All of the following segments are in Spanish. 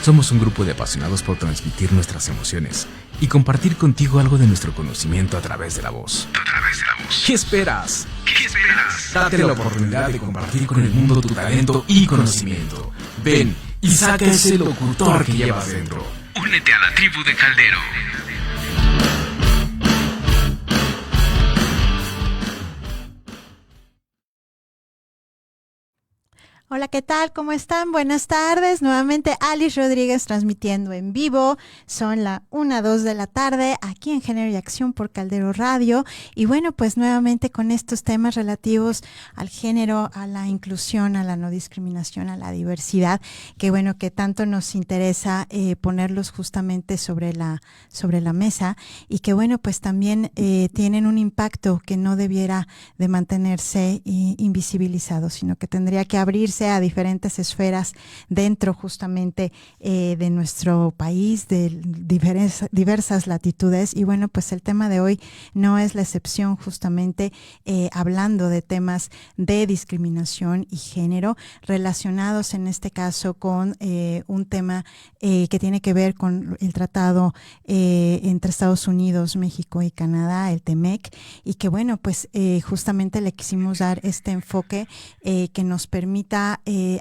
Somos un grupo de apasionados por transmitir nuestras emociones y compartir contigo algo de nuestro conocimiento a través de la voz. ¿Qué esperas? Date la oportunidad de compartir con el mundo tu talento y conocimiento. Ven y saca ese locutor que llevas dentro. Únete a la tribu de Caldero. Hola, ¿qué tal? ¿Cómo están? Buenas tardes. Nuevamente Alice Rodríguez transmitiendo en vivo. Son la 1:02 de la tarde aquí en Género y Acción por Caldero Radio. Y bueno, pues nuevamente con estos temas relativos al género, a la inclusión, a la no discriminación, a la diversidad, que bueno, que tanto nos interesa ponerlos justamente sobre la mesa y que bueno, pues también tienen un impacto que no debiera de mantenerse invisibilizado, sino que tendría que abrirse a diferentes esferas dentro justamente de nuestro país, de diversas latitudes. Y bueno, pues el tema de hoy no es la excepción, justamente hablando de temas de discriminación y género relacionados en este caso con un tema que tiene que ver con el tratado entre Estados Unidos, México y Canadá, el TEMEC, y que bueno, pues justamente le quisimos dar este enfoque que nos permita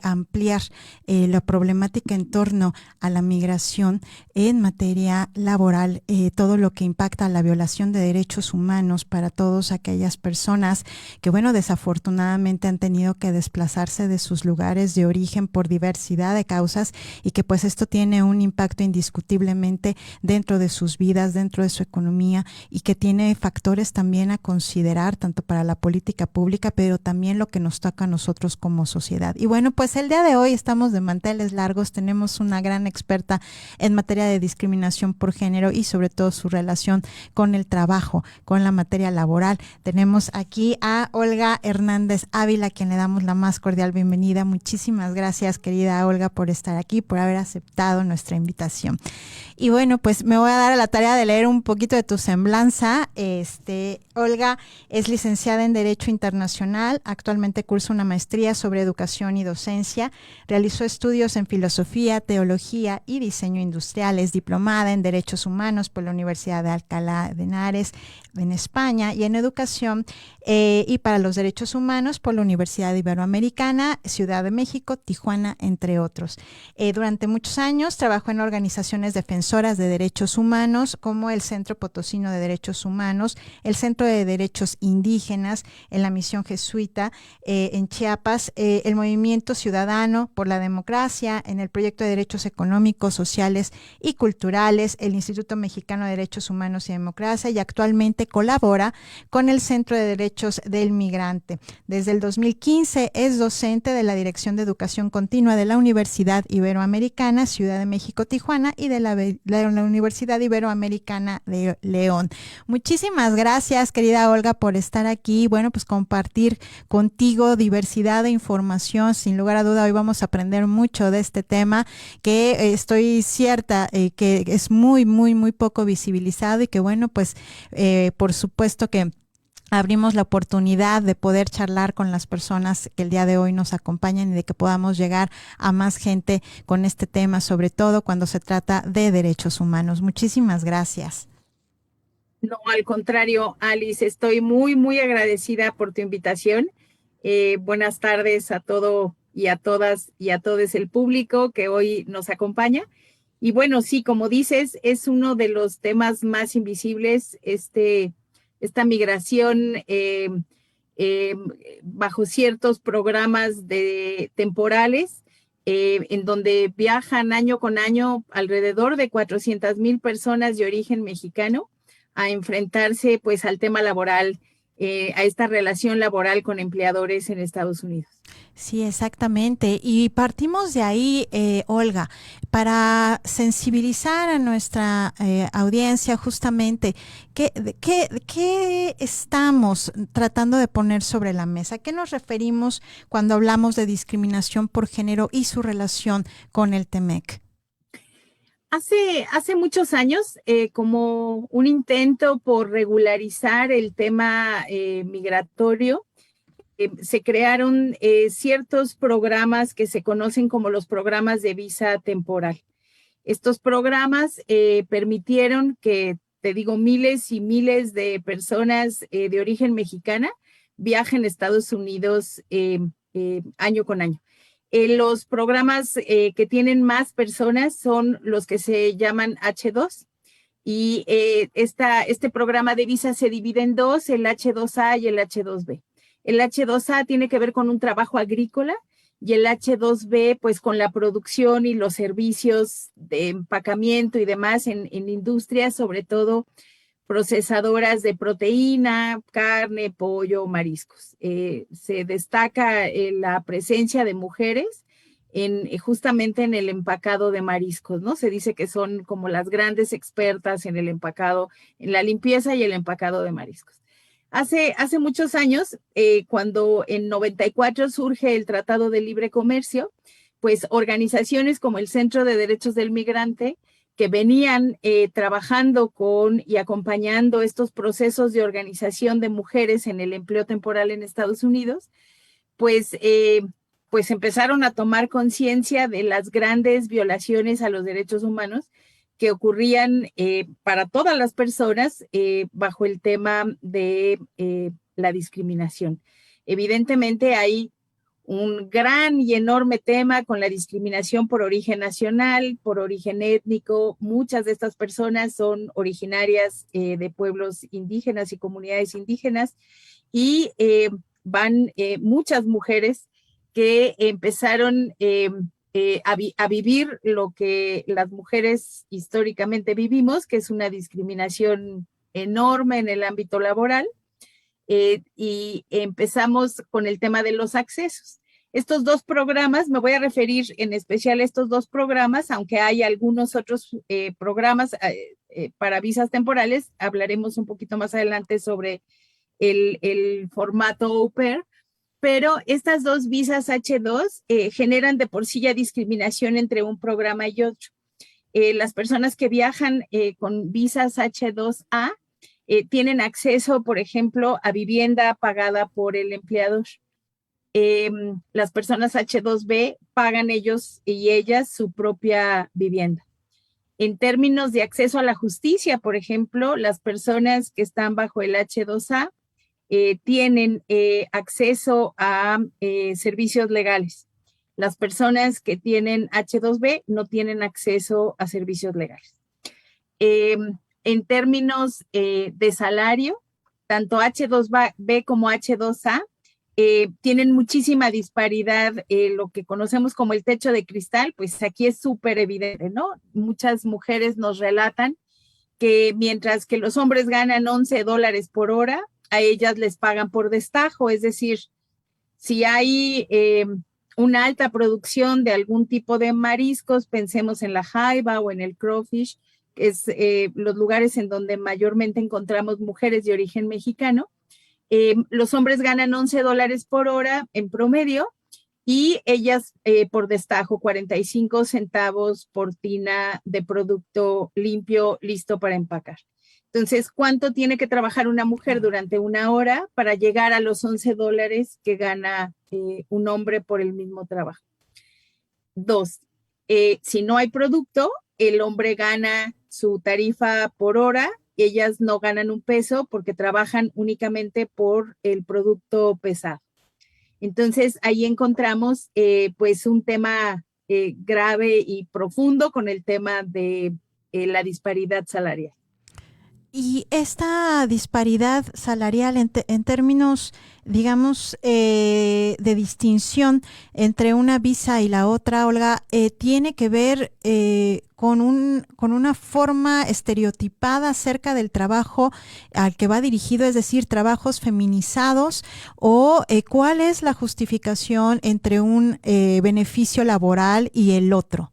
ampliar la problemática en torno a la migración en materia laboral, todo lo que impacta a la violación de derechos humanos para todas aquellas personas que, bueno, desafortunadamente han tenido que desplazarse de sus lugares de origen por diversidad de causas y que pues esto tiene un impacto indiscutiblemente dentro de sus vidas, dentro de su economía y que tiene factores también a considerar tanto para la política pública, pero también lo que nos toca a nosotros como sociedad. Y bueno, pues el día de hoy estamos de manteles largos, tenemos una gran experta en materia de discriminación por género y sobre todo su relación con el trabajo, con la materia laboral. Tenemos aquí a Olga Hernández Ávila, a quien le damos la más cordial bienvenida. Muchísimas gracias, querida Olga, por estar aquí, por haber aceptado nuestra invitación. Y bueno, pues me voy a dar a la tarea de leer un poquito de tu semblanza. Olga es licenciada en Derecho Internacional, actualmente cursa una maestría sobre educación y docencia, realizó estudios en filosofía, teología y diseño industriales, diplomada en Derechos Humanos por la Universidad de Alcalá de Henares en España y en educación y para los derechos humanos por la Universidad Iberoamericana, Ciudad de México, Tijuana, entre otros. Durante muchos años trabajó en organizaciones defensoras de derechos humanos como el Centro Potosino de Derechos Humanos, el Centro de Derechos Indígenas, en la Misión Jesuita en Chiapas, el Movimiento Ciudadano por la Democracia, en el Proyecto de Derechos Económicos, Sociales y Culturales, el Instituto Mexicano de Derechos Humanos y Democracia, y actualmente colabora con el Centro de Derechos del Migrante. Desde el 2015 es docente de la Dirección de Educación Continua de la Universidad Iberoamericana, Ciudad de México, Tijuana, y de la Universidad Iberoamericana de León. Muchísimas gracias, querida Olga, por estar aquí. Bueno, pues compartir contigo diversidad de información. Sin lugar a duda, hoy vamos a aprender mucho de este tema que estoy cierta que es muy, muy, muy poco visibilizado y que, bueno, pues por supuesto que abrimos la oportunidad de poder charlar con las personas que el día de hoy nos acompañan y de que podamos llegar a más gente con este tema, sobre todo cuando se trata de derechos humanos. Muchísimas gracias. No, al contrario, Alice, estoy muy, muy agradecida por tu invitación. Buenas tardes a todo y a todas y a todos el público que hoy nos acompaña. Y bueno, sí, como dices, es uno de los temas más invisibles, esta migración bajo ciertos programas temporales, en donde viajan año con año alrededor de 400,000 personas de origen mexicano a enfrentarse pues al tema laboral, a esta relación laboral con empleadores en Estados Unidos. Sí, exactamente. Y partimos de ahí, Olga, para sensibilizar a nuestra audiencia justamente, ¿qué estamos tratando de poner sobre la mesa? ¿A qué nos referimos cuando hablamos de discriminación por género y su relación con el TEMEC? Hace muchos años, como un intento por regularizar el tema migratorio, se crearon ciertos programas que se conocen como los programas de visa temporal. Estos programas permitieron que, te digo, miles y miles de personas de origen mexicana viajen a Estados Unidos año con año. Los programas que tienen más personas son los que se llaman H2 y este programa de visa se divide en dos, el H2A y el H2B. El H2A tiene que ver con un trabajo agrícola y el H2B pues con la producción y los servicios de empacamiento y demás en industrias, sobre todo procesadoras de proteína, carne, pollo, mariscos. Se destaca la presencia de mujeres justamente en el empacado de mariscos, ¿no? Se dice que son como las grandes expertas en el empacado, en la limpieza y el empacado de mariscos. Hace muchos años, cuando en 94 surge el Tratado de Libre Comercio, pues organizaciones como el Centro de Derechos del Migrante, que venían trabajando con y acompañando estos procesos de organización de mujeres en el empleo temporal en Estados Unidos, pues empezaron a tomar conciencia de las grandes violaciones a los derechos humanos que ocurrían para todas las personas bajo el tema de la discriminación. Evidentemente hay un gran y enorme tema con la discriminación por origen nacional, por origen étnico. Muchas de estas personas son originarias de pueblos indígenas y comunidades indígenas y van muchas mujeres que empezaron a vivir lo que las mujeres históricamente vivimos, que es una discriminación enorme en el ámbito laboral. Y empezamos con el tema de los accesos. Estos dos programas, me voy a referir en especial a estos dos programas, aunque hay algunos otros programas para visas temporales, hablaremos un poquito más adelante sobre el formato au pair, pero estas dos visas H2 generan de por sí ya discriminación entre un programa y otro. Las personas que viajan con visas H2A tienen acceso, por ejemplo, a vivienda pagada por el empleador. Las personas H2B pagan ellos y ellas su propia vivienda. En términos de acceso a la justicia, por ejemplo, las personas que están bajo el H2A tienen acceso a servicios legales. Las personas que tienen H2B no tienen acceso a servicios legales. En términos de salario, tanto H2B como H2A tienen muchísima disparidad, lo que conocemos como el techo de cristal, pues aquí es súper evidente, ¿no? Muchas mujeres nos relatan que mientras que los hombres ganan $11 por hora, a ellas les pagan por destajo, es decir, si hay una alta producción de algún tipo de mariscos, pensemos en la jaiba o en el crawfish, que es los lugares en donde mayormente encontramos mujeres de origen mexicano. Los hombres ganan $11 por hora en promedio y ellas por destajo 45 centavos por tina de producto limpio listo para empacar. Entonces, ¿cuánto tiene que trabajar una mujer durante una hora para llegar a los $11 que gana un hombre por el mismo trabajo? 2, si no hay producto, el hombre gana su tarifa por hora, ellas no ganan un peso porque trabajan únicamente por el producto pesado. Entonces, ahí encontramos pues un tema grave y profundo con el tema de la disparidad salarial. Y esta disparidad salarial en términos, digamos, de distinción entre una visa y la otra, Olga, tiene que ver con una forma estereotipada acerca del trabajo al que va dirigido, es decir, trabajos feminizados, o ¿cuál es la justificación entre un beneficio laboral y el otro?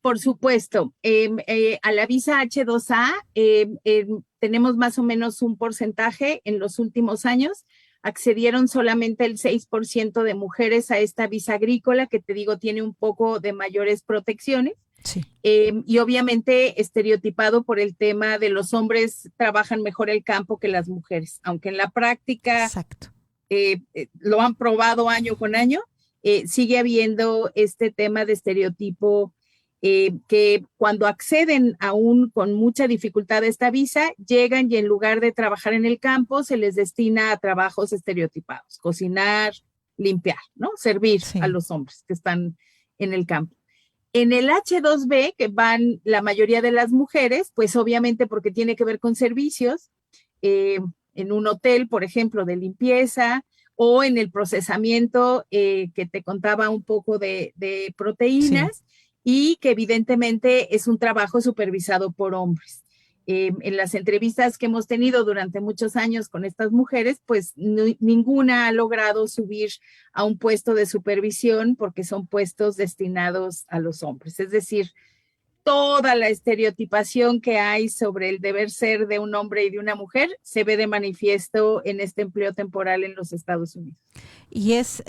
Por supuesto, a la visa H2A tenemos más o menos un porcentaje en los últimos años. Accedieron solamente el 6% de mujeres a esta visa agrícola, que te digo tiene un poco de mayores protecciones. Sí. Y obviamente estereotipado por el tema de los hombres trabajan mejor el campo que las mujeres, aunque en la práctica Exacto. Lo han probado año con año, sigue habiendo este tema de estereotipo que cuando acceden aún con mucha dificultad a esta visa, llegan y en lugar de trabajar en el campo, se les destina a trabajos estereotipados, cocinar, limpiar, ¿no? Servir Sí. a los hombres que están en el campo. En el H2B, que van la mayoría de las mujeres, pues obviamente porque tiene que ver con servicios, en un hotel, por ejemplo, de limpieza, o en el procesamiento que te contaba un poco de proteínas, Sí. y que evidentemente es un trabajo supervisado por hombres. En las entrevistas que hemos tenido durante muchos años con estas mujeres, pues ninguna ha logrado subir a un puesto de supervisión porque son puestos destinados a los hombres. Es decir, toda la estereotipación que hay sobre el deber ser de un hombre y de una mujer se ve de manifiesto en este empleo temporal en los Estados Unidos. Y es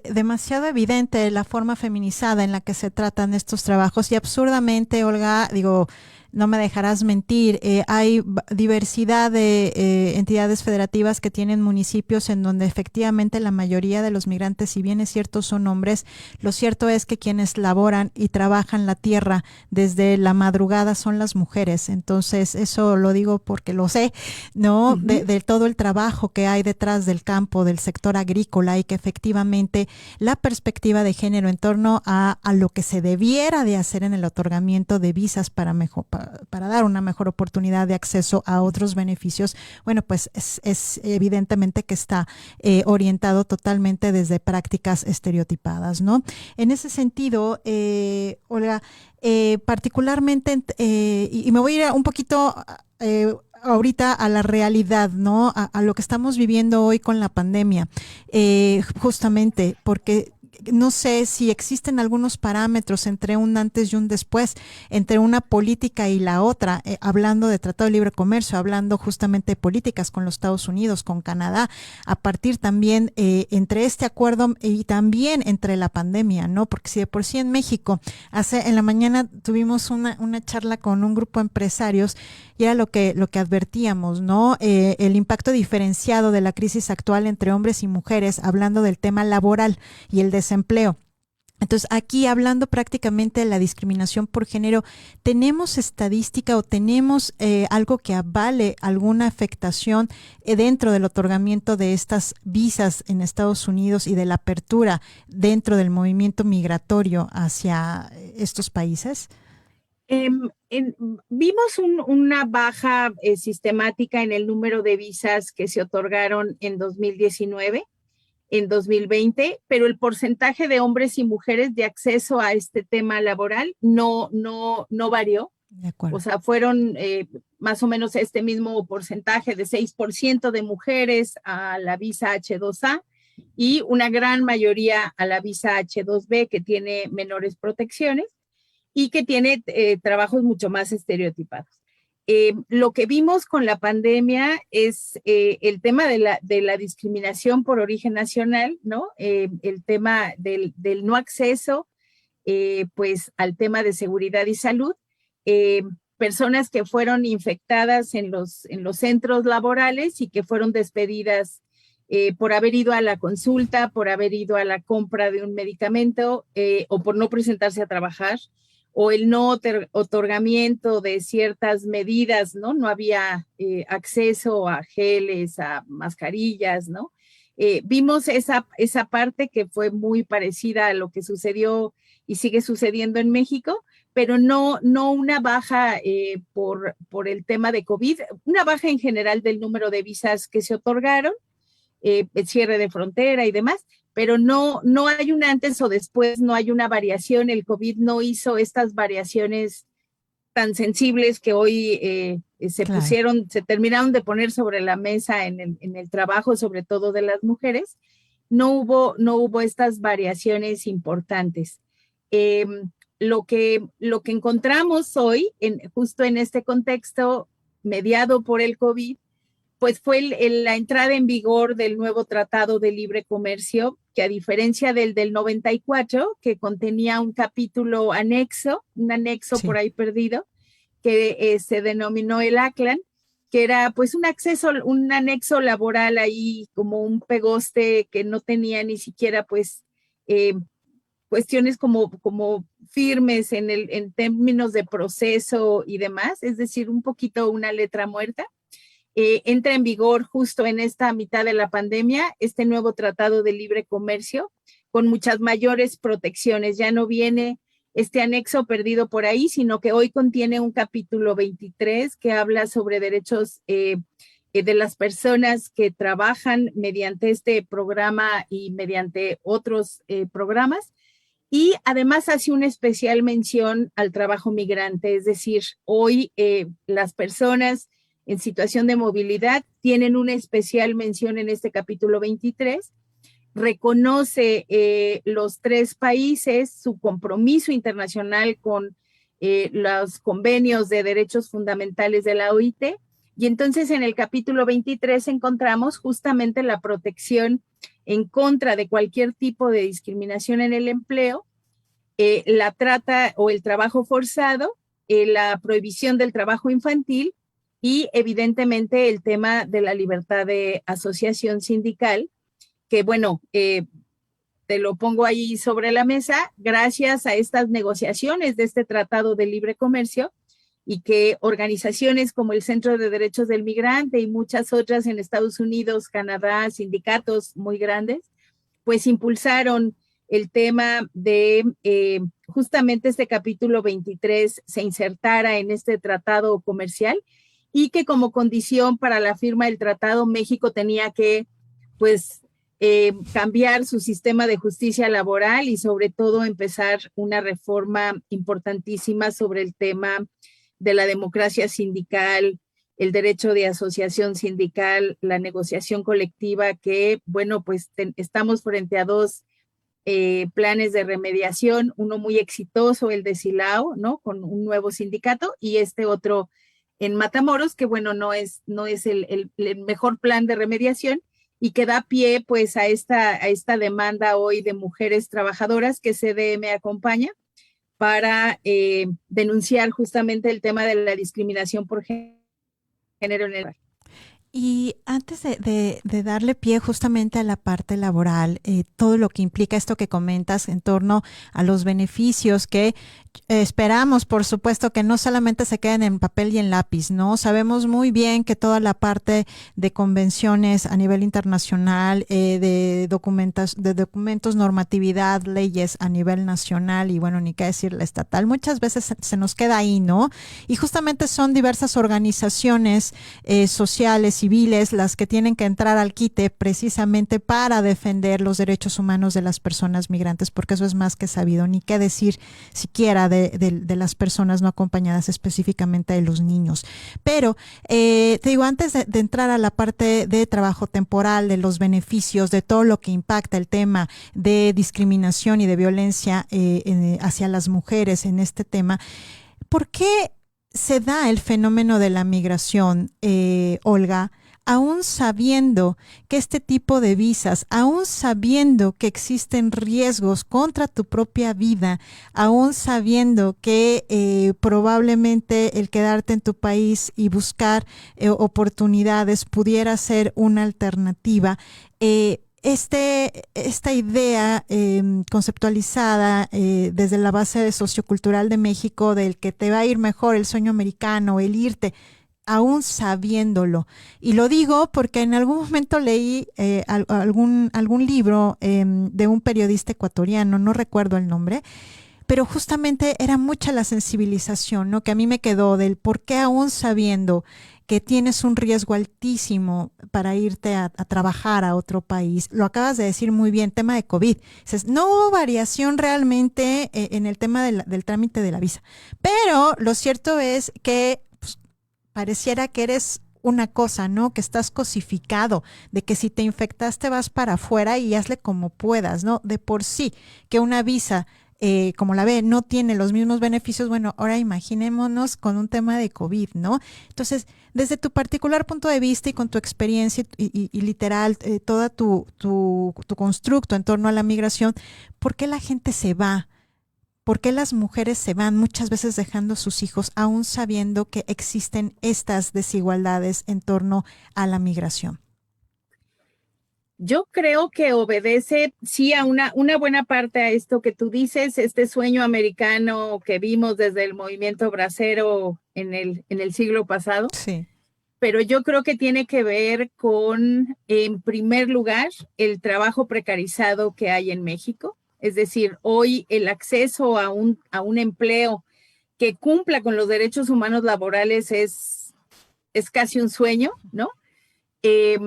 demasiado evidente la forma feminizada en la que se tratan estos trabajos y absurdamente, Olga, digo, no me dejarás mentir, hay diversidad de entidades federativas que tienen municipios en donde efectivamente la mayoría de los migrantes, si bien es cierto, son hombres, lo cierto es que quienes laboran y trabajan la tierra desde la madrugada son las mujeres. Entonces, eso lo digo porque lo sé, ¿no? De todo el trabajo que hay detrás del campo, del sector agrícola, y que efectivamente la perspectiva de género en torno a lo que se debiera de hacer en el otorgamiento de visas para dar una mejor oportunidad de acceso a otros beneficios, bueno, pues es evidentemente que está orientado totalmente desde prácticas estereotipadas, ¿no? En ese sentido, Olga, particularmente, y me voy a ir un poquito ahorita a la realidad, ¿no? A lo que estamos viviendo hoy con la pandemia, justamente porque no sé si existen algunos parámetros entre un antes y un después, entre una política y la otra, hablando de Tratado de Libre Comercio, hablando justamente de políticas con los Estados Unidos, con Canadá, a partir también entre este acuerdo y también entre la pandemia, ¿no? Porque si de por sí en México, en la mañana tuvimos una charla con un grupo de empresarios y era lo que advertíamos, ¿no? El impacto diferenciado de la crisis actual entre hombres y mujeres, hablando del tema laboral y el desempleo. Entonces, aquí hablando prácticamente de la discriminación por género, ¿tenemos estadística o tenemos algo que avale alguna afectación dentro del otorgamiento de estas visas en Estados Unidos y de la apertura dentro del movimiento migratorio hacia estos países? Vimos una baja sistemática en el número de visas que se otorgaron en 2019, en 2020, pero el porcentaje de hombres y mujeres de acceso a este tema laboral no varió. De acuerdo. O sea, fueron más o menos este mismo porcentaje de 6% de mujeres a la visa H2A y una gran mayoría a la visa H2B, que tiene menores protecciones y que tiene trabajos mucho más estereotipados. Lo que vimos con la pandemia es el tema de la discriminación por origen nacional, ¿no? El tema del no acceso, pues, al tema de seguridad y salud. Personas que fueron infectadas en los centros laborales y que fueron despedidas por haber ido a la consulta, por haber ido a la compra de un medicamento o por no presentarse a trabajar, o el no otorgamiento de ciertas medidas, ¿no? No había acceso a geles, a mascarillas, ¿no? Vimos esa parte que fue muy parecida a lo que sucedió y sigue sucediendo en México, pero no una baja por el tema de COVID, una baja en general del número de visas que se otorgaron, el cierre de frontera y demás, pero no hay un antes o después, no hay una variación. El COVID no hizo estas variaciones tan sensibles que hoy se terminaron de poner sobre la mesa en el trabajo, sobre todo de las mujeres. No hubo estas variaciones importantes. Lo que encontramos hoy, justo en este contexto mediado por el COVID, pues fue la entrada en vigor del nuevo Tratado de Libre Comercio, que a diferencia del 94, que contenía un capítulo anexo, un anexo por ahí perdido, que se denominó el ACLAN, que era pues un anexo laboral ahí como un pegoste que no tenía ni siquiera pues cuestiones como firmes en términos de proceso y demás, es decir, un poquito una letra muerta. Entra en vigor justo en esta mitad de la pandemia este nuevo Tratado de Libre Comercio con muchas mayores protecciones. Ya no viene este anexo perdido por ahí, sino que hoy contiene un capítulo 23 que habla sobre derechos de las personas que trabajan mediante este programa y mediante otros programas. Y además hace una especial mención al trabajo migrante, es decir, hoy las personas en situación de movilidad tienen una especial mención en este capítulo 23, reconoce los 3 países su compromiso internacional con los convenios de derechos fundamentales de la OIT, y entonces en el capítulo 23 encontramos justamente la protección en contra de cualquier tipo de discriminación en el empleo, la trata o el trabajo forzado, la prohibición del trabajo infantil, y evidentemente el tema de la libertad de asociación sindical, que bueno, te lo pongo ahí sobre la mesa, gracias a estas negociaciones de este Tratado de Libre Comercio, y que organizaciones como el Centro de Derechos del Migrante y muchas otras en Estados Unidos, Canadá, sindicatos muy grandes, pues impulsaron el tema de justamente este capítulo 23 se insertara en este tratado comercial, y que como condición para la firma del tratado México tenía que pues cambiar su sistema de justicia laboral y sobre todo empezar una reforma importantísima sobre el tema de la democracia sindical, el derecho de asociación sindical, la negociación colectiva, que bueno, pues estamos frente a 2 planes de remediación, uno muy exitoso, el de Silao, ¿no? Con un nuevo sindicato, y este otro en Matamoros, que bueno, no es el mejor plan de remediación, y que da pie pues a esta demanda hoy de mujeres trabajadoras que CDM acompaña para denunciar justamente el tema de la discriminación por género en el. Y antes de darle pie justamente a la parte laboral, todo lo que implica esto que comentas en torno a los beneficios que esperamos, por supuesto, que no solamente se queden en papel y en lápiz, ¿no? Sabemos muy bien que toda la parte de convenciones a nivel internacional, de documentos, normatividad, leyes a nivel nacional y bueno, ni qué decir la estatal, muchas veces se nos queda ahí, ¿no? Y justamente son diversas organizaciones sociales, civiles, las que tienen que entrar al quite precisamente para defender los derechos humanos de las personas migrantes, porque eso es más que sabido, ni qué decir siquiera de las personas no acompañadas, específicamente de los niños. Pero te digo, antes de entrar a la parte de trabajo temporal, de los beneficios, de todo lo que impacta el tema de discriminación y de violencia hacia las mujeres en este tema, ¿por qué se da el fenómeno de la migración, Olga, aún sabiendo que este tipo de visas, aún sabiendo que existen riesgos contra tu propia vida, aún sabiendo que probablemente el quedarte en tu país y buscar oportunidades pudiera ser una alternativa? Esta idea conceptualizada desde la base sociocultural de México del que te va a ir mejor, el sueño americano, el irte, aún sabiéndolo. Y lo digo porque en algún momento leí algún libro de un periodista ecuatoriano, no recuerdo el nombre, pero justamente era mucha la sensibilización, ¿no? Que a mí me quedó del por qué aún sabiendo que tienes un riesgo altísimo para irte a trabajar a otro país. Lo acabas de decir muy bien, tema de COVID. Dices, no hubo variación realmente en el tema del trámite de la visa. Pero lo cierto es que pues, pareciera que eres una cosa, ¿no? Que estás cosificado, de que si te infectaste vas para afuera y hazle como puedas, ¿no? De por sí, que una visa como la ve, no tiene los mismos beneficios, bueno, ahora imaginémonos con un tema de COVID, ¿no? Entonces, desde tu particular punto de vista y con tu experiencia y literal, todo tu constructo en torno a la migración, ¿por qué la gente se va? ¿Por qué las mujeres se van muchas veces dejando a sus hijos, aún sabiendo que existen estas desigualdades en torno a la migración? Yo creo que obedece, sí, a una buena parte a esto que tú dices, este sueño americano que vimos desde el movimiento bracero en el siglo pasado. Sí. Pero yo creo que tiene que ver con, en primer lugar, el trabajo precarizado que hay en México. Es decir, hoy el acceso a un empleo que cumpla con los derechos humanos laborales es casi un sueño, ¿no? Eh,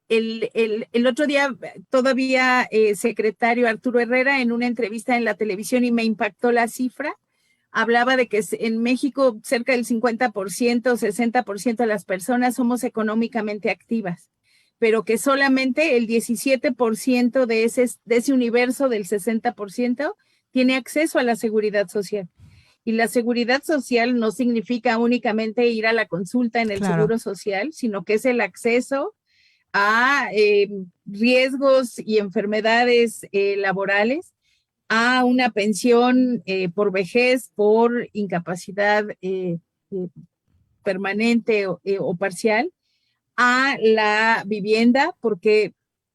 el otro día todavía secretario Arturo Herrera en una entrevista en la televisión y me impactó la cifra, hablaba de que en México cerca del 50%, 60% de las personas somos económicamente activas, pero que solamente el 17% de ese universo del 60% tiene acceso a la seguridad social. Y la seguridad social no significa únicamente ir a la consulta en el seguro social, sino que es el acceso a riesgos y enfermedades laborales, a una pensión por vejez, por incapacidad permanente o parcial, a la vivienda, porque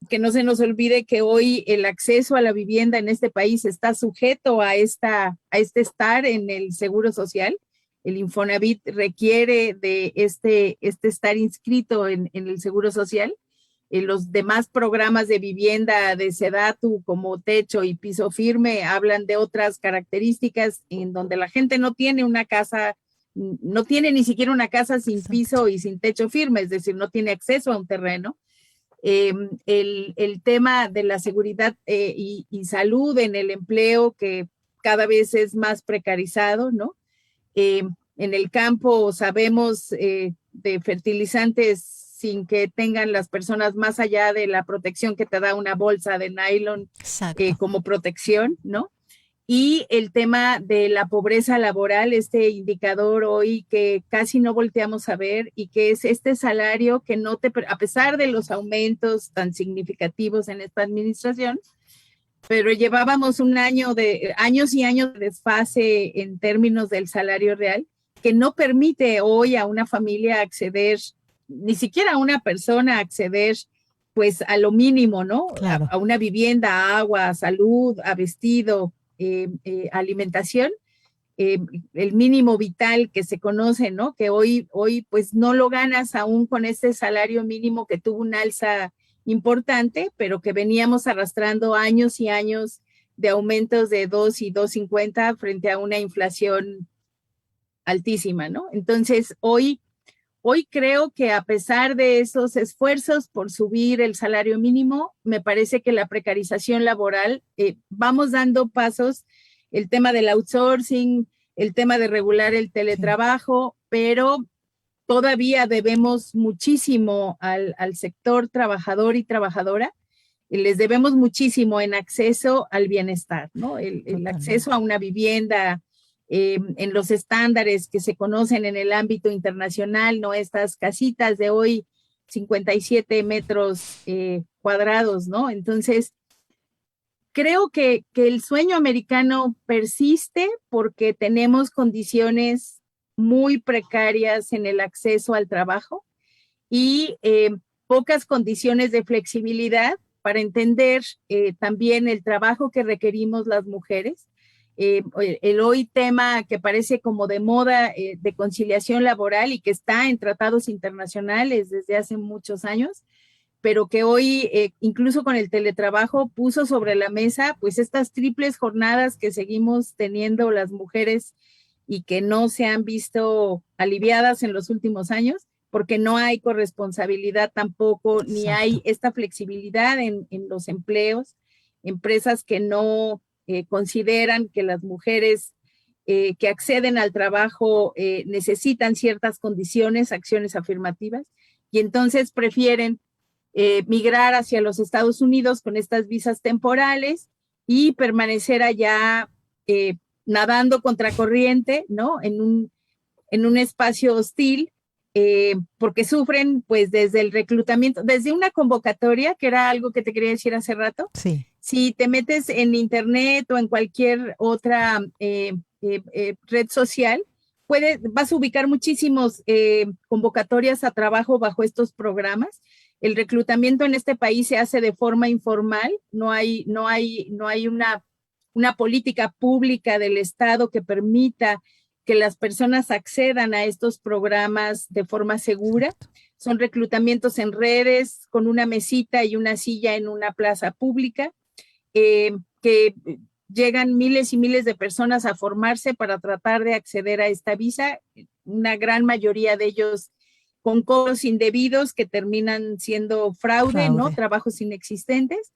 que no se nos olvide que hoy el acceso a la vivienda en este país está sujeto a este estar en el Seguro Social. El Infonavit requiere de este estar inscrito en el Seguro Social. Los demás programas de vivienda de Sedatu como techo y piso firme hablan de otras características en donde la gente no tiene una casa, no tiene ni siquiera una casa sin piso y sin techo firme, es decir, no tiene acceso a un terreno. El tema de la seguridad y salud en el empleo que cada vez es más precarizado, ¿no? En el campo sabemos de fertilizantes sin que tengan las personas más allá de la protección que te da una bolsa de nylon como protección, ¿no? Y el tema de la pobreza laboral, este indicador hoy que casi no volteamos a ver y que es este salario que no te, a pesar de los aumentos tan significativos en esta administración, pero llevábamos años y años de desfase en términos del salario real, que no permite hoy a una familia acceder, ni siquiera a una persona acceder pues a lo mínimo, ¿no? Claro. A una vivienda, a agua, a salud, a vestido, alimentación, el mínimo vital que se conoce, ¿no? Que hoy pues no lo ganas aún con este salario mínimo que tuvo un alza importante, pero que veníamos arrastrando años y años de aumentos de 2 y 2.50 frente a una inflación altísima, ¿no? Entonces, hoy creo que a pesar de esos esfuerzos por subir el salario mínimo, me parece que la precarización laboral, vamos dando pasos, el tema del outsourcing, el tema de regular el teletrabajo, pero todavía debemos muchísimo al sector trabajador y trabajadora, les debemos muchísimo en acceso al bienestar, ¿no? El acceso a una vivienda, en los estándares que se conocen en el ámbito internacional, ¿no? Estas casitas de hoy, 57 metros cuadrados, ¿no? Entonces, creo que el sueño americano persiste porque tenemos condiciones muy precarias en el acceso al trabajo y pocas condiciones de flexibilidad para entender también el trabajo que requerimos las mujeres. El hoy tema que parece como de moda de conciliación laboral y que está en tratados internacionales desde hace muchos años, pero que hoy incluso con el teletrabajo puso sobre la mesa pues estas triples jornadas que seguimos teniendo las mujeres y que no se han visto aliviadas en los últimos años porque no hay corresponsabilidad tampoco, ni hay esta flexibilidad en los empleos, empresas que no consideran que las mujeres que acceden al trabajo necesitan ciertas condiciones, acciones afirmativas, y entonces prefieren migrar hacia los Estados Unidos con estas visas temporales y permanecer allá nadando contracorriente, ¿no? En un espacio hostil, porque sufren pues desde el reclutamiento, desde una convocatoria, que era algo que te quería decir hace rato. Sí. Si te metes en internet o en cualquier otra red social, vas a ubicar muchísimos convocatorias a trabajo bajo estos programas, El reclutamiento en este país se hace de forma informal, no hay una política pública del Estado que permita que las personas accedan a estos programas de forma segura. Son reclutamientos en redes con una mesita y una silla en una plaza pública, que llegan miles y miles de personas a formarse para tratar de acceder a esta visa, una gran mayoría de ellos con cobros indebidos que terminan siendo fraude, ¿no? Trabajos inexistentes,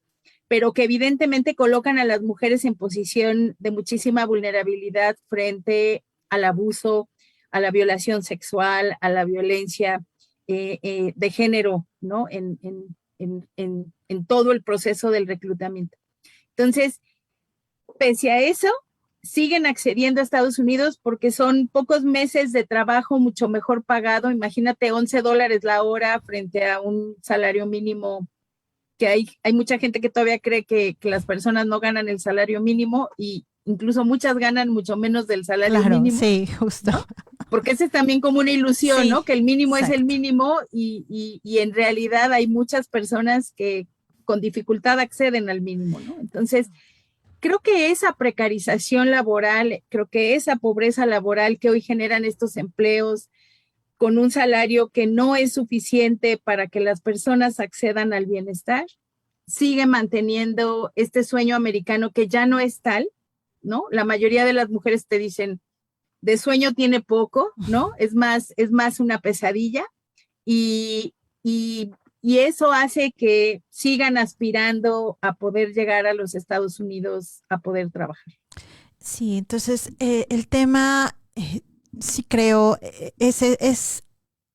pero que evidentemente colocan a las mujeres en posición de muchísima vulnerabilidad frente al abuso, a la violación sexual, a la violencia de género, ¿no? En todo el proceso del reclutamiento. Entonces, pese a eso, siguen accediendo a Estados Unidos porque son pocos meses de trabajo mucho mejor pagado. Imagínate $11 la hora frente a un salario mínimo, que hay mucha gente que todavía cree que las personas no ganan el salario mínimo, y incluso muchas ganan mucho menos del salario mínimo. Sí, justo. ¿No? Porque esa es también como una ilusión, sí, ¿no? Que el mínimo es el mínimo, y en realidad hay muchas personas que con dificultad acceden al mínimo, ¿no? Entonces, creo que esa precarización laboral, creo que esa pobreza laboral que hoy generan estos empleos con un salario que no es suficiente para que las personas accedan al bienestar, sigue manteniendo este sueño americano que ya no es tal, ¿no? La mayoría de las mujeres te dicen, de sueño tiene poco, ¿no? Es más una pesadilla, y eso hace que sigan aspirando a poder llegar a los Estados Unidos a poder trabajar. Sí, entonces el tema, sí creo, es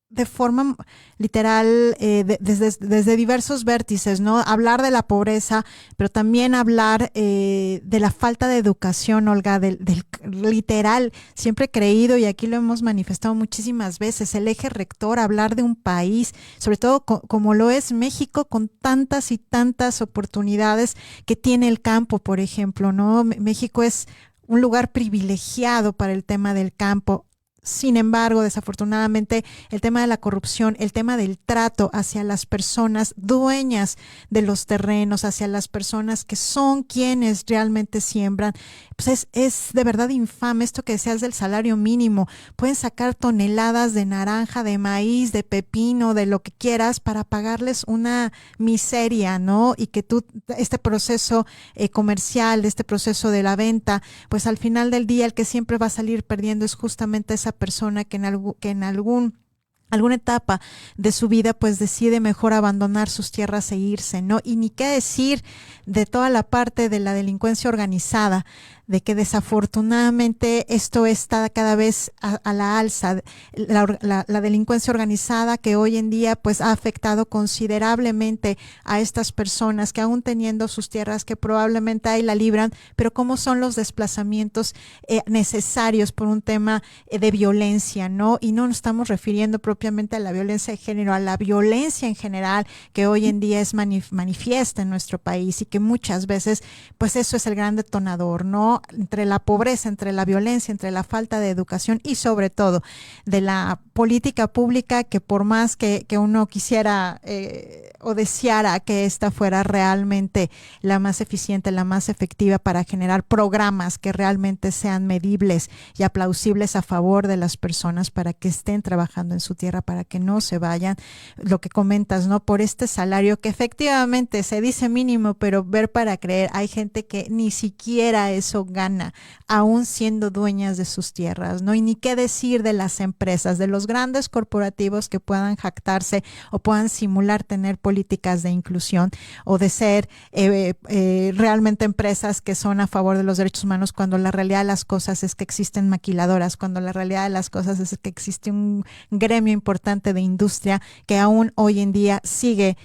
de forma literal, desde diversos vértices, ¿no? Hablar de la pobreza, pero también hablar de la falta de educación, Olga, del literal, siempre he creído, y aquí lo hemos manifestado muchísimas veces, el eje rector, hablar de un país, sobre todo como lo es México, con tantas y tantas oportunidades que tiene el campo, por ejemplo, ¿no? México es un lugar privilegiado para el tema del campo. Sin embargo, desafortunadamente, el tema de la corrupción, el tema del trato hacia las personas dueñas de los terrenos, hacia las personas que son quienes realmente siembran, pues es de verdad infame. Esto que decías del salario mínimo, pueden sacar toneladas de naranja, de maíz, de pepino, de lo que quieras, para pagarles una miseria, ¿no? Y que este proceso comercial, este proceso de la venta, pues al final del día el que siempre va a salir perdiendo es justamente esa persona que en alguna etapa de su vida pues decide mejor abandonar sus tierras e irse, ¿no? Y ni qué decir de toda la parte de la delincuencia organizada, de que desafortunadamente esto está cada vez a la alza, la delincuencia organizada que hoy en día pues ha afectado considerablemente a estas personas que aún teniendo sus tierras, que probablemente ahí la libran, pero cómo son los desplazamientos necesarios por un tema de violencia, ¿no? Y no nos estamos refiriendo propiamente a la violencia de género, a la violencia en general que hoy en día es manifiesta en nuestro país, y que muchas veces pues eso es el gran detonador, ¿no? Entre la pobreza, entre la violencia, entre la falta de educación y sobre todo de la política pública, que por más que uno quisiera o deseara que esta fuera realmente la más eficiente, la más efectiva para generar programas que realmente sean medibles y aplausibles a favor de las personas para que estén trabajando en su tierra, para que no se vayan, lo que comentas, ¿no? Por este salario que efectivamente se dice mínimo, pero ver para creer, hay gente que ni siquiera eso gana, aún siendo dueñas de sus tierras, ¿no? Y ni qué decir de las empresas, de los grandes corporativos que puedan jactarse o puedan simular tener políticas de inclusión o de ser realmente empresas que son a favor de los derechos humanos, cuando la realidad de las cosas es que existen maquiladoras, cuando la realidad de las cosas es que existe un gremio importante de industria que aún hoy en día sigue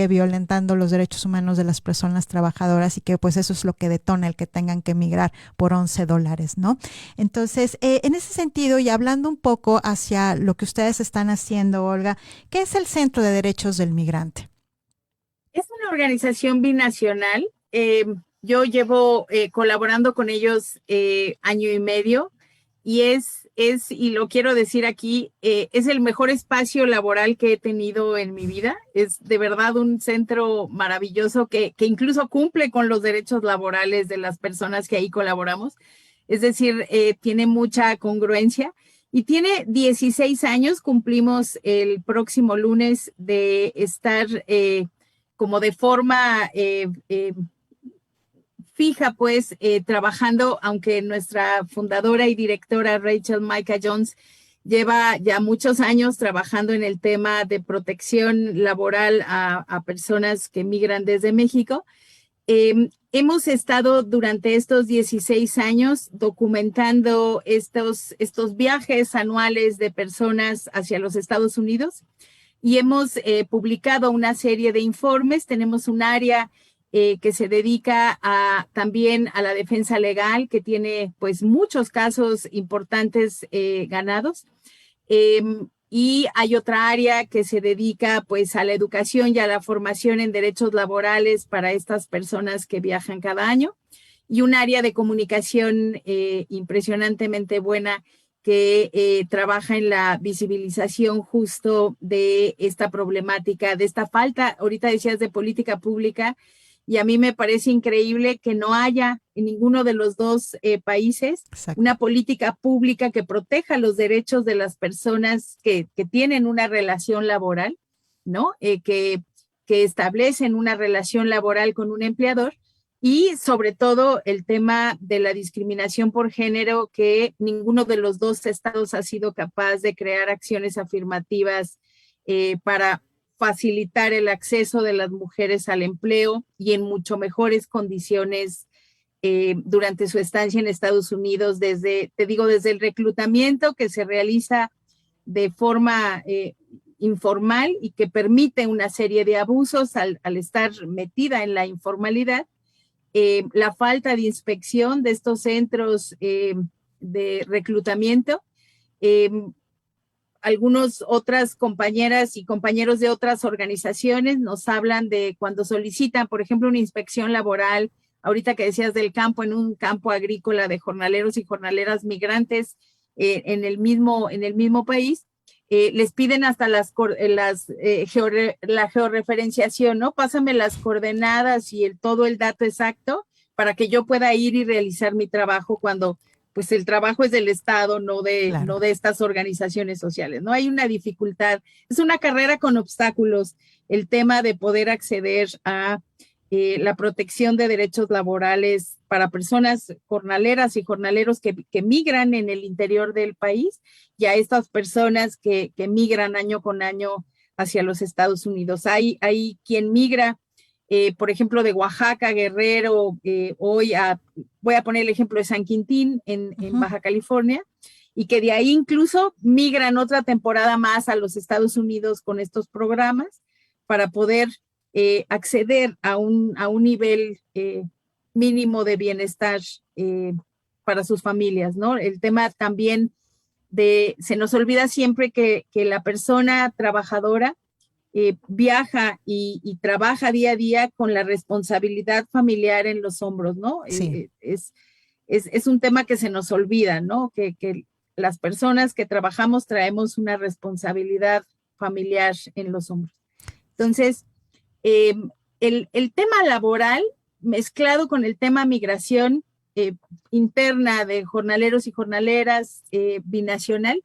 violentando los derechos humanos de las personas trabajadoras, y que pues eso es lo que detona el que tengan que emigrar por $11, ¿no? Entonces, en ese sentido, y hablando un poco hacia lo que ustedes están haciendo, Olga, ¿qué es el Centro de Derechos del Migrante? Es una organización binacional. Yo llevo colaborando con ellos año y medio, y es y lo quiero decir aquí, es el mejor espacio laboral que he tenido en mi vida. Es de verdad un centro maravilloso que incluso cumple con los derechos laborales de las personas que ahí colaboramos. Es decir, tiene mucha congruencia y tiene 16 años. Cumplimos el próximo lunes de estar como de forma fija, pues, trabajando, aunque nuestra fundadora y directora Rachel Micah Jones lleva ya muchos años trabajando en el tema de protección laboral a personas que migran desde México. Hemos estado durante estos 16 años documentando estos viajes anuales de personas hacia los Estados Unidos y hemos publicado una serie de informes. Tenemos un área que se dedica también a la defensa legal, que tiene pues muchos casos importantes ganados. Y hay otra área que se dedica pues a la educación y a la formación en derechos laborales para estas personas que viajan cada año. Y un área de comunicación impresionantemente buena que trabaja en la visibilización justo de esta problemática, de esta falta, ahorita decías, de política pública. Y a mí me parece increíble que no haya en ninguno de los dos países una política pública que proteja los derechos de las personas que tienen una relación laboral, ¿no? Que establecen una relación laboral con un empleador, y sobre todo el tema de la discriminación por género, que ninguno de los dos estados ha sido capaz de crear acciones afirmativas para facilitar el acceso de las mujeres al empleo y en mucho mejores condiciones durante su estancia en Estados Unidos, desde el reclutamiento que se realiza de forma informal y que permite una serie de abusos al estar metida en la informalidad, la falta de inspección de estos centros de reclutamiento. Algunas otras compañeras y compañeros de otras organizaciones nos hablan de cuando solicitan, por ejemplo, una inspección laboral, ahorita que decías del campo, en un campo agrícola de jornaleros y jornaleras migrantes en el mismo país, les piden hasta la georreferenciación, ¿no? Pásame las coordenadas y todo el dato exacto para que yo pueda ir y realizar mi trabajo, cuando pues el trabajo es del Estado, no de estas organizaciones sociales, ¿no? Hay una dificultad, es una carrera con obstáculos, el tema de poder acceder a la protección de derechos laborales para personas jornaleras y jornaleros que migran en el interior del país, y a estas personas que migran año con año hacia los Estados Unidos. Hay quien migra, por ejemplo, de Oaxaca, Guerrero, voy a poner el ejemplo de San Quintín en Baja California, y que de ahí incluso migran otra temporada más a los Estados Unidos con estos programas para poder acceder a un nivel mínimo de bienestar para sus familias, ¿no? El tema también se nos olvida siempre que la persona trabajadora viaja y trabaja día a día con la responsabilidad familiar en los hombros, ¿no? Sí. Es un tema que se nos olvida, ¿no? Que las personas que trabajamos traemos una responsabilidad familiar en los hombros. Entonces, el tema laboral mezclado con el tema migración interna de jornaleros y jornaleras binacional,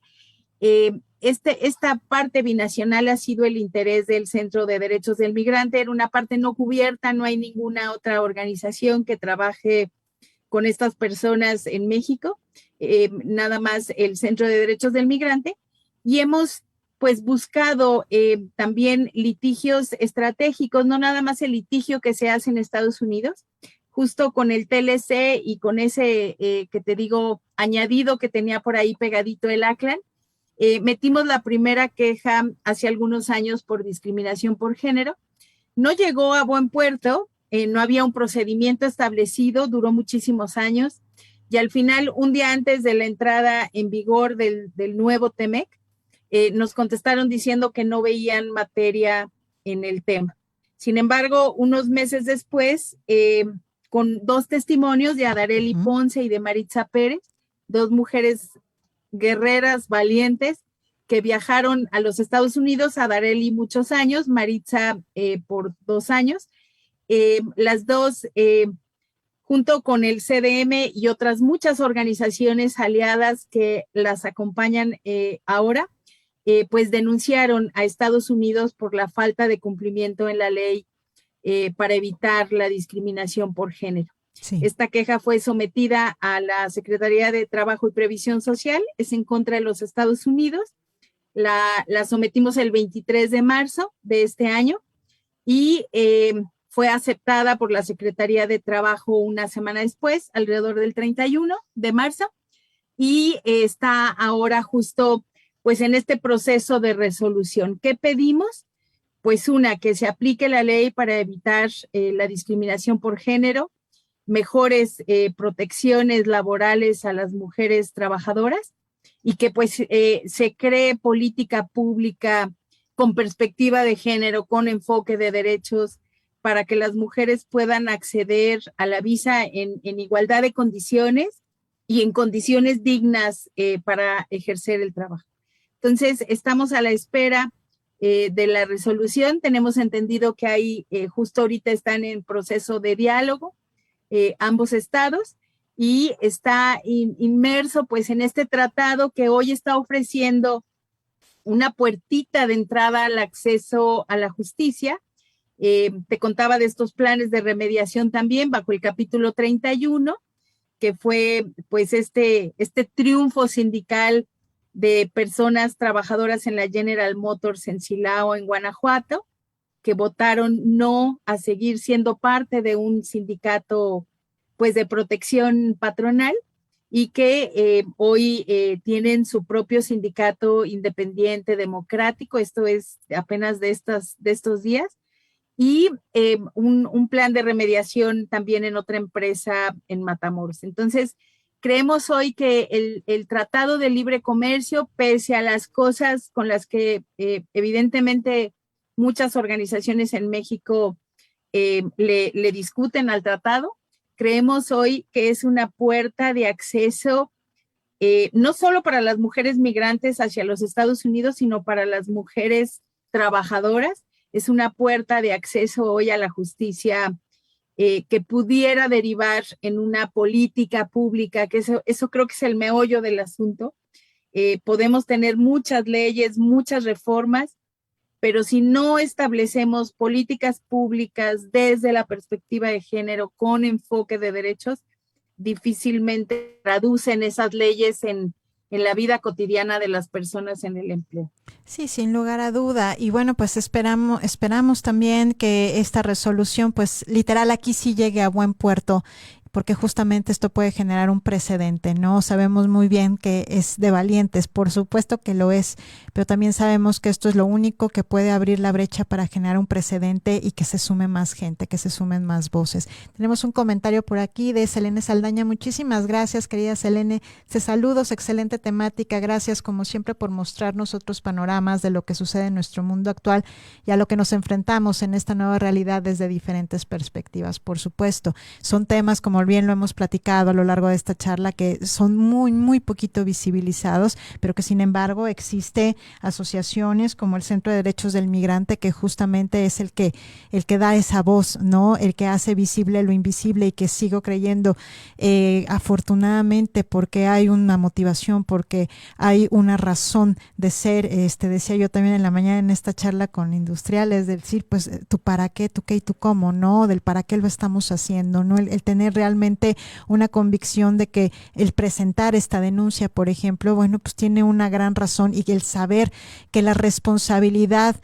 esta parte binacional ha sido el interés del Centro de Derechos del Migrante. Era una parte no cubierta, no hay ninguna otra organización que trabaje con estas personas en México, nada más el Centro de Derechos del Migrante, y hemos pues buscado también litigios estratégicos, no nada más el litigio que se hace en Estados Unidos, justo con el TLC y con ese que te digo añadido que tenía por ahí pegadito el ACLAN. Metimos la primera queja hace algunos años por discriminación por género. No llegó a buen puerto, no había un procedimiento establecido, duró muchísimos años, y al final, un día antes de la entrada en vigor del nuevo TEMEC, nos contestaron diciendo que no veían materia en el tema. Sin embargo, unos meses después, con dos testimonios de Adareli Ponce y de Maritza Pérez, dos mujeres guerreras valientes que viajaron a los Estados Unidos, a Darely muchos años, Maritza por 2 años. Las dos, junto con el CDM y otras muchas organizaciones aliadas que las acompañan ahora, pues denunciaron a Estados Unidos por la falta de cumplimiento en la ley para evitar la discriminación por género. Sí. Esta queja fue sometida a la Secretaría de Trabajo y Previsión Social, es en contra de los Estados Unidos. La sometimos el 23 de marzo de este año y fue aceptada por la Secretaría de Trabajo una semana después, alrededor del 31 de marzo, y está ahora justo pues en este proceso de resolución. ¿Qué pedimos? Pues que se aplique la ley para evitar la discriminación por género, mejores protecciones laborales a las mujeres trabajadoras y que pues se cree política pública con perspectiva de género, con enfoque de derechos, para que las mujeres puedan acceder a la visa en igualdad de condiciones y en condiciones dignas para ejercer el trabajo. Entonces, estamos a la espera de la resolución. Tenemos entendido que hay, justo ahorita están en proceso de diálogo ambos estados y está inmerso pues en este tratado que hoy está ofreciendo una puertita de entrada al acceso a la justicia. Te contaba de estos planes de remediación también bajo el capítulo 31, que fue pues este triunfo sindical de personas trabajadoras en la General Motors en Silao, en Guanajuato, que votaron no a seguir siendo parte de un sindicato pues de protección patronal y que hoy tienen su propio sindicato independiente democrático. Esto es apenas de estos días. Y un plan de remediación también en otra empresa en Matamoros. Entonces, creemos hoy que el Tratado de Libre Comercio, pese a las cosas con las que evidentemente muchas organizaciones en México le discuten al tratado, creemos hoy que es una puerta de acceso no solo para las mujeres migrantes hacia los Estados Unidos, sino para las mujeres trabajadoras. Es una puerta de acceso hoy a la justicia que pudiera derivar en una política pública, que eso creo que es el meollo del asunto. Podemos tener muchas leyes, muchas reformas, pero si no establecemos políticas públicas desde la perspectiva de género con enfoque de derechos, difícilmente traducen esas leyes en la vida cotidiana de las personas en el empleo. Sí, sin lugar a duda. Y bueno, pues esperamos también que esta resolución, pues literal aquí sí llegue a buen puerto, porque justamente esto puede generar un precedente, ¿no? Sabemos muy bien que es de valientes, por supuesto que lo es, pero también sabemos que esto es lo único que puede abrir la brecha para generar un precedente y que se sume más gente, que se sumen más voces. Tenemos un comentario por aquí de Selene Saldaña. Muchísimas gracias, querida Selene. Saludos, excelente temática. Gracias, como siempre, por mostrarnos otros panoramas de lo que sucede en nuestro mundo actual y a lo que nos enfrentamos en esta nueva realidad desde diferentes perspectivas. Por supuesto, son temas, como bien lo hemos platicado a lo largo de esta charla, que son muy, muy poquito visibilizados, pero que sin embargo existe asociaciones como el Centro de Derechos del Migrante, que justamente es el que da esa voz, ¿no? El que hace visible lo invisible, y que sigo creyendo, afortunadamente, porque hay una motivación, porque hay una razón de ser. Decía yo también en la mañana en esta charla con industriales, decir, pues, tú para qué, tú qué y tú cómo, ¿no? Del para qué lo estamos haciendo, ¿no? El tener realmente una convicción de que el presentar esta denuncia, por ejemplo, bueno, pues tiene una gran razón, y el saber que la responsabilidad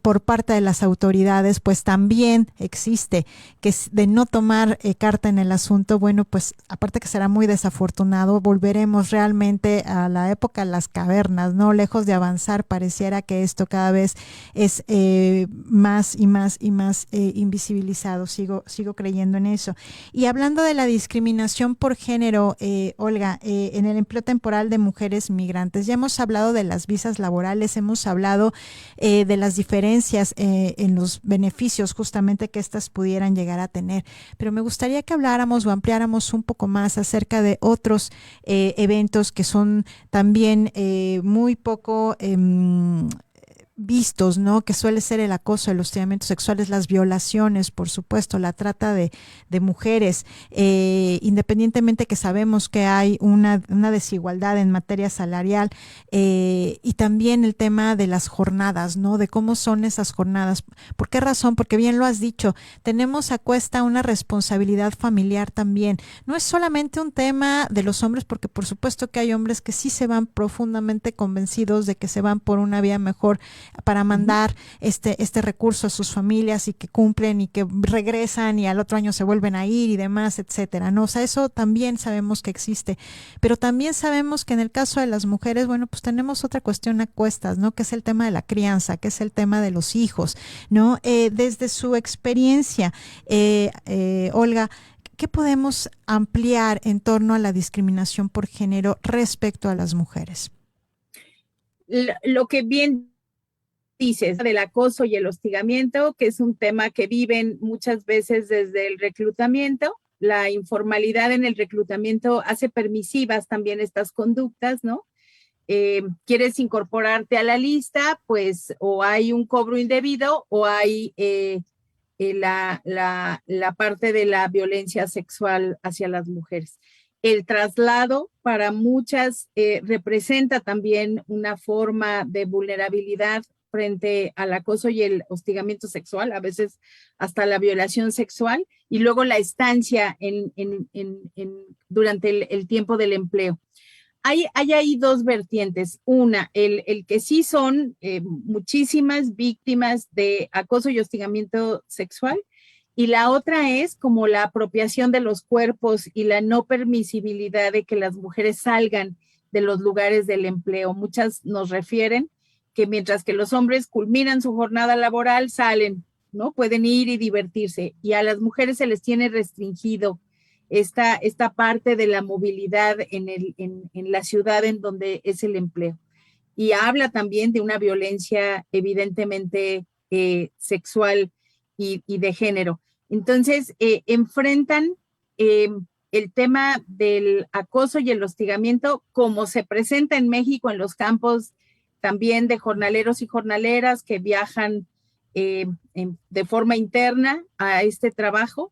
por parte de las autoridades pues también existe, que de no tomar carta en el asunto, bueno, pues aparte que será muy desafortunado, volveremos realmente a la época de las cavernas, ¿no? Lejos de avanzar, pareciera que esto cada vez es más y más y más invisibilizado. Sigo creyendo en eso. Y hablando de la discriminación por género, Olga, en el empleo temporal de mujeres migrantes, ya hemos hablado de las visas laborales, hemos hablado de las diferencias en los beneficios justamente que estas pudieran llegar a tener, pero me gustaría que habláramos o ampliáramos un poco más acerca de otros eventos que son también muy poco vistos, ¿no? Que suele ser el acoso, el hostigamiento sexuales, las violaciones, por supuesto, la trata de mujeres, independientemente que sabemos que hay una desigualdad en materia salarial, y también el tema de las jornadas, ¿no? De cómo son esas jornadas. ¿Por qué razón? Porque bien lo has dicho, tenemos a cuesta una responsabilidad familiar también. No es solamente un tema de los hombres, porque por supuesto que hay hombres que sí se van profundamente convencidos de que se van por una vía mejor para mandar este recurso a sus familias y que cumplen y que regresan y al otro año se vuelven a ir y demás, etcétera, ¿no? O sea, eso también sabemos que existe, pero también sabemos que en el caso de las mujeres, bueno, pues tenemos otra cuestión a cuestas, ¿no? Que es el tema de la crianza, que es el tema de los hijos, ¿no? Desde su experiencia, Olga, ¿qué podemos ampliar en torno a la discriminación por género respecto a las mujeres? Lo que bien dices del acoso y el hostigamiento, que es un tema que viven muchas veces desde el reclutamiento. La informalidad en el reclutamiento hace permisivas también estas conductas, ¿no? Quieres incorporarte a la lista, pues o hay un cobro indebido o hay la parte de la violencia sexual hacia las mujeres. El traslado para muchas representa también una forma de vulnerabilidad frente al acoso y el hostigamiento sexual, a veces hasta la violación sexual, y luego la estancia durante el tiempo del empleo. Hay ahí dos vertientes. Una, el que sí son muchísimas víctimas de acoso y hostigamiento sexual, y la otra es como la apropiación de los cuerpos y la no permisibilidad de que las mujeres salgan de los lugares del empleo. Muchas nos refieren que mientras que los hombres culminan su jornada laboral, salen, ¿no? Pueden ir y divertirse, y a las mujeres se les tiene restringido esta parte de la movilidad en la ciudad en donde es el empleo. Y habla también de una violencia evidentemente sexual y de género. Entonces, enfrentan el tema del acoso y el hostigamiento como se presenta en México en los campos también de jornaleros y jornaleras que viajan de forma interna a este trabajo,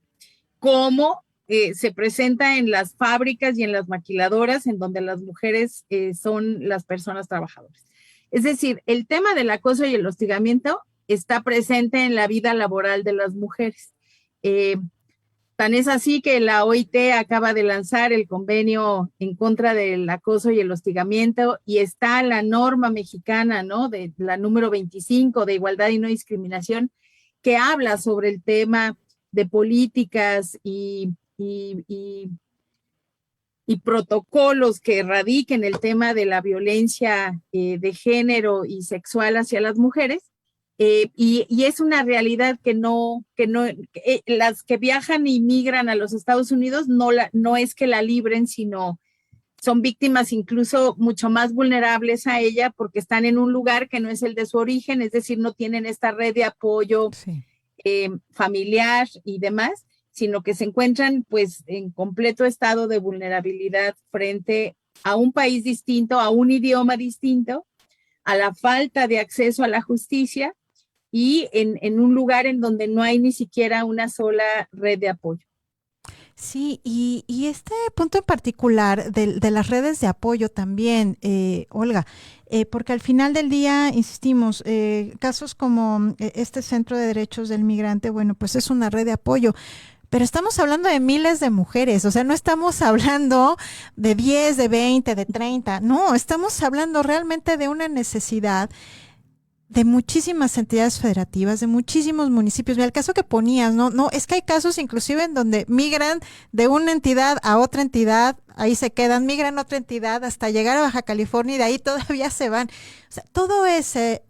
como se presenta en las fábricas y en las maquiladoras, en donde las mujeres son las personas trabajadoras. Es decir, el tema del acoso y el hostigamiento está presente en la vida laboral de las mujeres. Tan es así que la OIT acaba de lanzar el convenio en contra del acoso y el hostigamiento, y está la norma mexicana, ¿no? De la número 25 de igualdad y no discriminación, que habla sobre el tema de políticas y protocolos que erradiquen el tema de la violencia de género y sexual hacia las mujeres. Y es una realidad que las que viajan y migran a los Estados Unidos no es que la libren, sino son víctimas incluso mucho más vulnerables a ella, porque están en un lugar que no es el de su origen, es decir, no tienen esta red de apoyo familiar y demás, sino que se encuentran pues en completo estado de vulnerabilidad frente a un país distinto, a un idioma distinto, a la falta de acceso a la justicia, y en un lugar en donde no hay ni siquiera una sola red de apoyo. Sí, y este punto en particular de las redes de apoyo también, Olga, porque al final del día, insistimos, casos como este Centro de Derechos del Migrante, bueno, pues es una red de apoyo, pero estamos hablando de miles de mujeres, o sea, no estamos hablando de 10, de 20, de 30, no, estamos hablando realmente de una necesidad de muchísimas entidades federativas, de muchísimos municipios. Mira, el caso que ponías, no, es que hay casos inclusive en donde migran de una entidad a otra entidad ahí se quedan, migran a otra entidad hasta llegar a Baja California y de ahí todavía se van. O sea, todo ese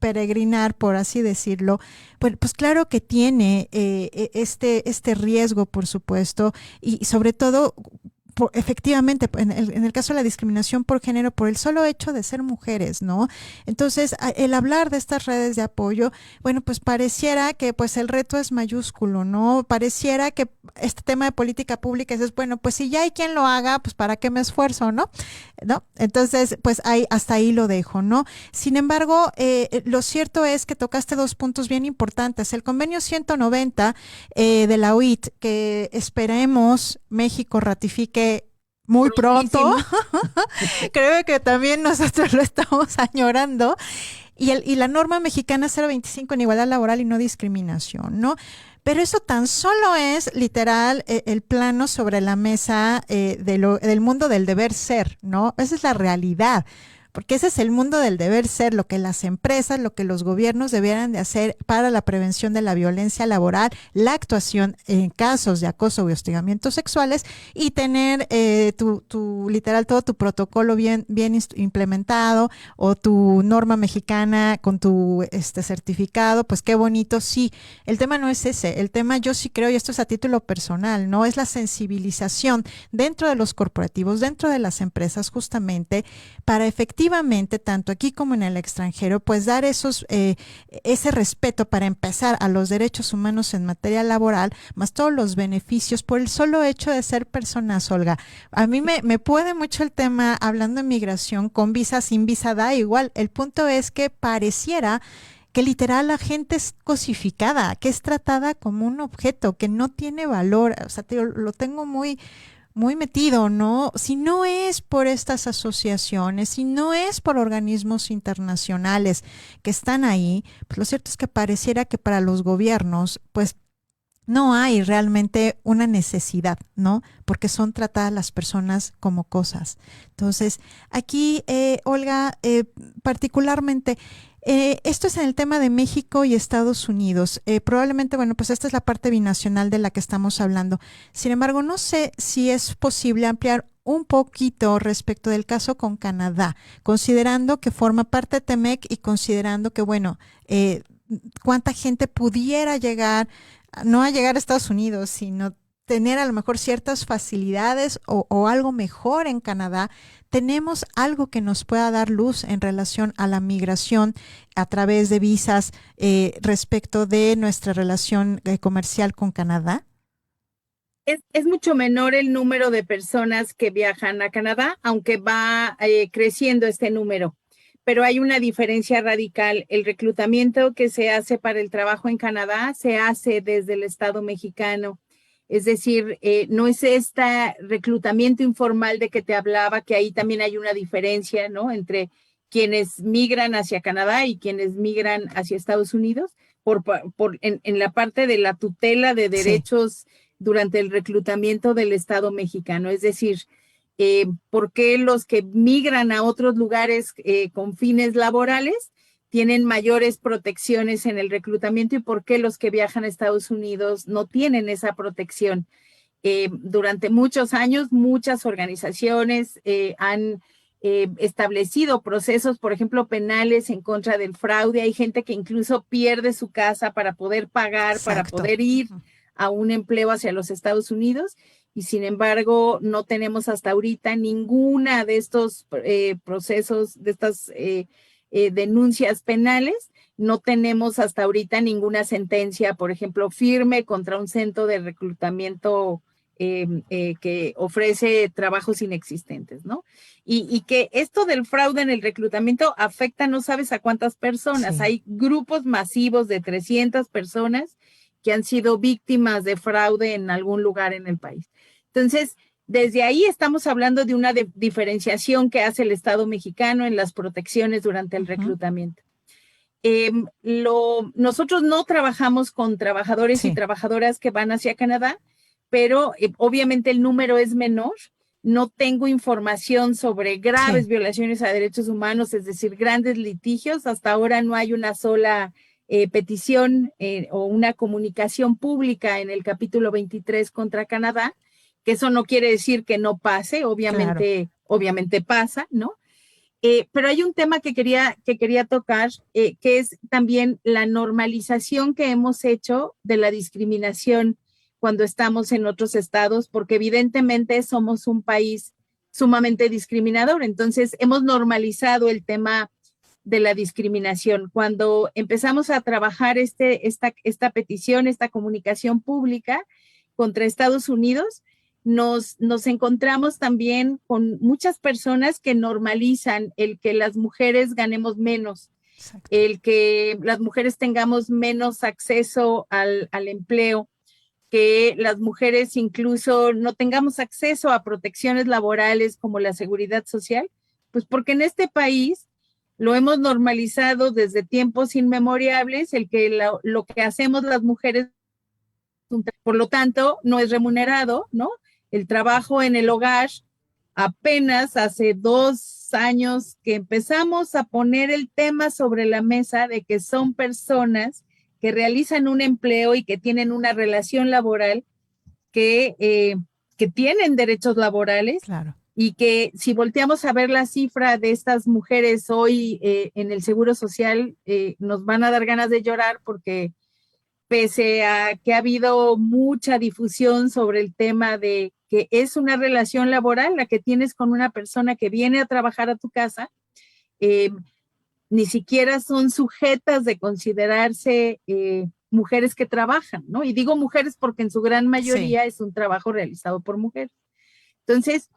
peregrinar, por así decirlo, pues claro que tiene este riesgo, por supuesto, y sobre todo efectivamente, en el caso de la discriminación por género, por el solo hecho de ser mujeres, ¿no? Entonces, el hablar de estas redes de apoyo, bueno, pues pareciera que pues el reto es mayúsculo, ¿no? Pareciera que este tema de política pública es, bueno, pues si ya hay quien lo haga, pues ¿para qué me esfuerzo, no? ¿No? Entonces, pues hasta ahí lo dejo, ¿no? Sin embargo, lo cierto es que tocaste dos puntos bien importantes. El convenio 190 de la OIT, que esperemos México ratifique muy pronto. Creo que también nosotros lo estamos añorando. Y la norma mexicana 025 en igualdad laboral y no discriminación, ¿no? Pero eso tan solo es literal el plano sobre la mesa del mundo del deber ser, ¿no? Esa es la realidad. Porque ese es el mundo del deber ser, lo que las empresas, lo que los gobiernos debieran de hacer para la prevención de la violencia laboral, la actuación en casos de acoso y hostigamientos sexuales y tener literal todo tu protocolo bien implementado o tu norma mexicana con tu certificado, pues qué bonito. Sí, el tema no es ese, el tema yo sí creo, y esto es a título personal, ¿no? Es la sensibilización dentro de los corporativos, dentro de las empresas justamente para efectivamente, tanto aquí como en el extranjero, pues dar ese respeto para empezar a los derechos humanos en materia laboral, más todos los beneficios por el solo hecho de ser personas, Olga. A mí me puede mucho el tema, hablando de migración, con visa, sin visa, da igual. El punto es que pareciera que literal la gente es cosificada, que es tratada como un objeto, que no tiene valor. O sea, lo tengo muy metido, ¿no? Si no es por estas asociaciones, si no es por organismos internacionales que están ahí, pues lo cierto es que pareciera que para los gobiernos, pues no hay realmente una necesidad, ¿no? Porque son tratadas las personas como cosas. Entonces, aquí, Olga, particularmente, esto es en el tema de México y Estados Unidos. Probablemente, bueno, pues esta es la parte binacional de la que estamos hablando. Sin embargo, no sé si es posible ampliar un poquito respecto del caso con Canadá, considerando que forma parte de TEMEC y considerando que, bueno, cuánta gente pudiera llegar, no a llegar a Estados Unidos, sino tener a lo mejor ciertas facilidades o algo mejor en Canadá. ¿Tenemos algo que nos pueda dar luz en relación a la migración a través de visas respecto de nuestra relación comercial con Canadá? Es mucho menor el número de personas que viajan a Canadá, aunque va creciendo este número. Pero hay una diferencia radical. El reclutamiento que se hace para el trabajo en Canadá se hace desde el Estado mexicano. Es decir, no es este reclutamiento informal de que te hablaba, que ahí también hay una diferencia, ¿no? Entre quienes migran hacia Canadá y quienes migran hacia Estados Unidos, en la parte de la tutela de derechos durante el reclutamiento del Estado mexicano. Es decir, ¿por qué los que migran a otros lugares con fines laborales tienen mayores protecciones en el reclutamiento y por qué los que viajan a Estados Unidos no tienen esa protección? Durante muchos años, muchas organizaciones han establecido procesos, por ejemplo, penales en contra del fraude. Hay gente que incluso pierde su casa para poder pagar, para poder ir a un empleo hacia los Estados Unidos. Y sin embargo, no tenemos hasta ahorita ninguna de estos procesos, de estas denuncias penales. No tenemos hasta ahorita ninguna sentencia, por ejemplo, firme contra un centro de reclutamiento que ofrece trabajos inexistentes, ¿no? Y que esto del fraude en el reclutamiento afecta no sabes a cuántas personas. Sí. Hay grupos masivos de 300 personas que han sido víctimas de fraude en algún lugar en el país. Entonces, desde ahí estamos hablando de una diferenciación que hace el Estado mexicano en las protecciones durante el reclutamiento. Nosotros no trabajamos con trabajadores y trabajadoras que van hacia Canadá, pero obviamente el número es menor. No tengo información sobre graves violaciones a derechos humanos, es decir, grandes litigios. Hasta ahora no hay una sola petición o una comunicación pública en el capítulo 23 contra Canadá que eso no quiere decir que no pase, obviamente pasa, ¿no? Pero hay un tema que quería tocar, que es también la normalización que hemos hecho de la discriminación cuando estamos en otros estados, porque evidentemente somos un país sumamente discriminador. Entonces, hemos normalizado el tema de la discriminación. Cuando empezamos a trabajar esta petición, esta comunicación pública contra Estados Unidos, nos encontramos también con muchas personas que normalizan el que las mujeres ganemos menos, exacto, el que las mujeres tengamos menos acceso al empleo, que las mujeres incluso no tengamos acceso a protecciones laborales como la seguridad social, pues porque en este país lo hemos normalizado desde tiempos inmemorables, el que lo que hacemos las mujeres, por lo tanto, no es remunerado, ¿no? El trabajo en el hogar, apenas hace 2 años que empezamos a poner el tema sobre la mesa de que son personas que realizan un empleo y que tienen una relación laboral, que tienen derechos laborales, claro, y que si volteamos a ver la cifra de estas mujeres hoy en el Seguro Social, nos van a dar ganas de llorar, porque pese a que ha habido mucha difusión sobre el tema de que es una relación laboral la que tienes con una persona que viene a trabajar a tu casa, ni siquiera son sujetas de considerarse mujeres que trabajan, ¿no? Y digo mujeres porque en su gran mayoría es un trabajo realizado por mujeres. Entonces,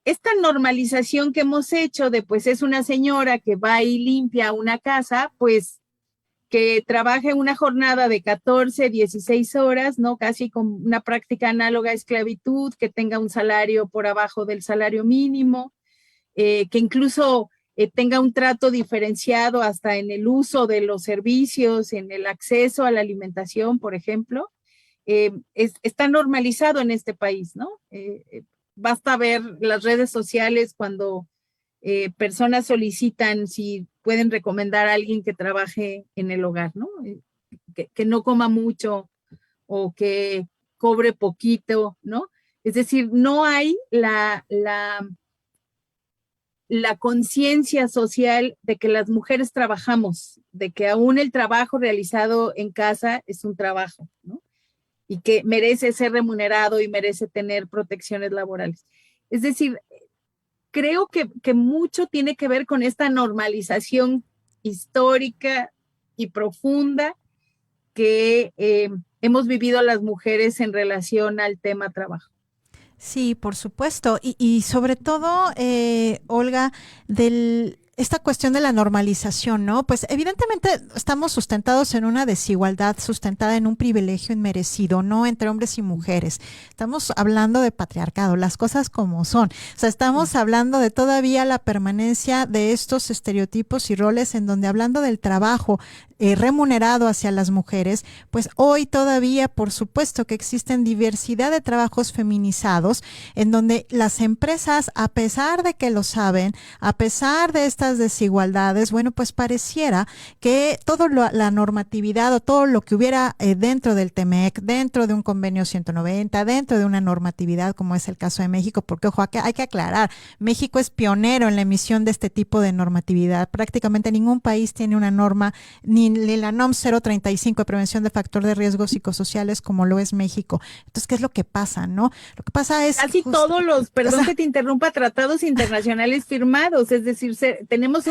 esta normalización que hemos hecho de, pues, es una señora que va y limpia una casa, pues, que trabaje una jornada de 14, 16 horas, ¿no? Casi con una práctica análoga a esclavitud, que tenga un salario por abajo del salario mínimo, que incluso tenga un trato diferenciado hasta en el uso de los servicios, en el acceso a la alimentación, por ejemplo, está normalizado en este país, ¿no? Basta ver las redes sociales cuando personas solicitan si pueden recomendar a alguien que trabaje en el hogar, ¿no? Que no coma mucho o que cobre poquito, ¿no? Es decir, no hay la conciencia social de que las mujeres trabajamos, de que aún el trabajo realizado en casa es un trabajo, ¿no? Y que merece ser remunerado y merece tener protecciones laborales. Es decir, creo que mucho tiene que ver con esta normalización histórica y profunda que hemos vivido las mujeres en relación al tema trabajo. Sí, por supuesto. Y sobre todo, Olga, esta cuestión de la normalización, ¿no? Pues evidentemente estamos sustentados en una desigualdad, sustentada en un privilegio inmerecido, no entre hombres y mujeres. Estamos hablando de patriarcado, las cosas como son. O sea, estamos hablando de todavía la permanencia de estos estereotipos y roles en donde, hablando del trabajo remunerado hacia las mujeres, pues hoy todavía, por supuesto, que existen diversidad de trabajos feminizados en donde las empresas, a pesar de que lo saben, a pesar de estas desigualdades, bueno, pues pareciera que la normatividad o todo lo que hubiera dentro del TEMEC, dentro de un convenio 190, dentro de una normatividad como es el caso de México, porque ojo, hay que aclarar, México es pionero en la emisión de este tipo de normatividad. Prácticamente ningún país tiene una norma, ni la NOM 035 de prevención de factor de riesgos psicosociales como lo es México. Entonces, ¿qué es lo que pasa, no? Lo que pasa es casi todos los, perdón que te interrumpa, tratados internacionales firmados, es decir, tenemos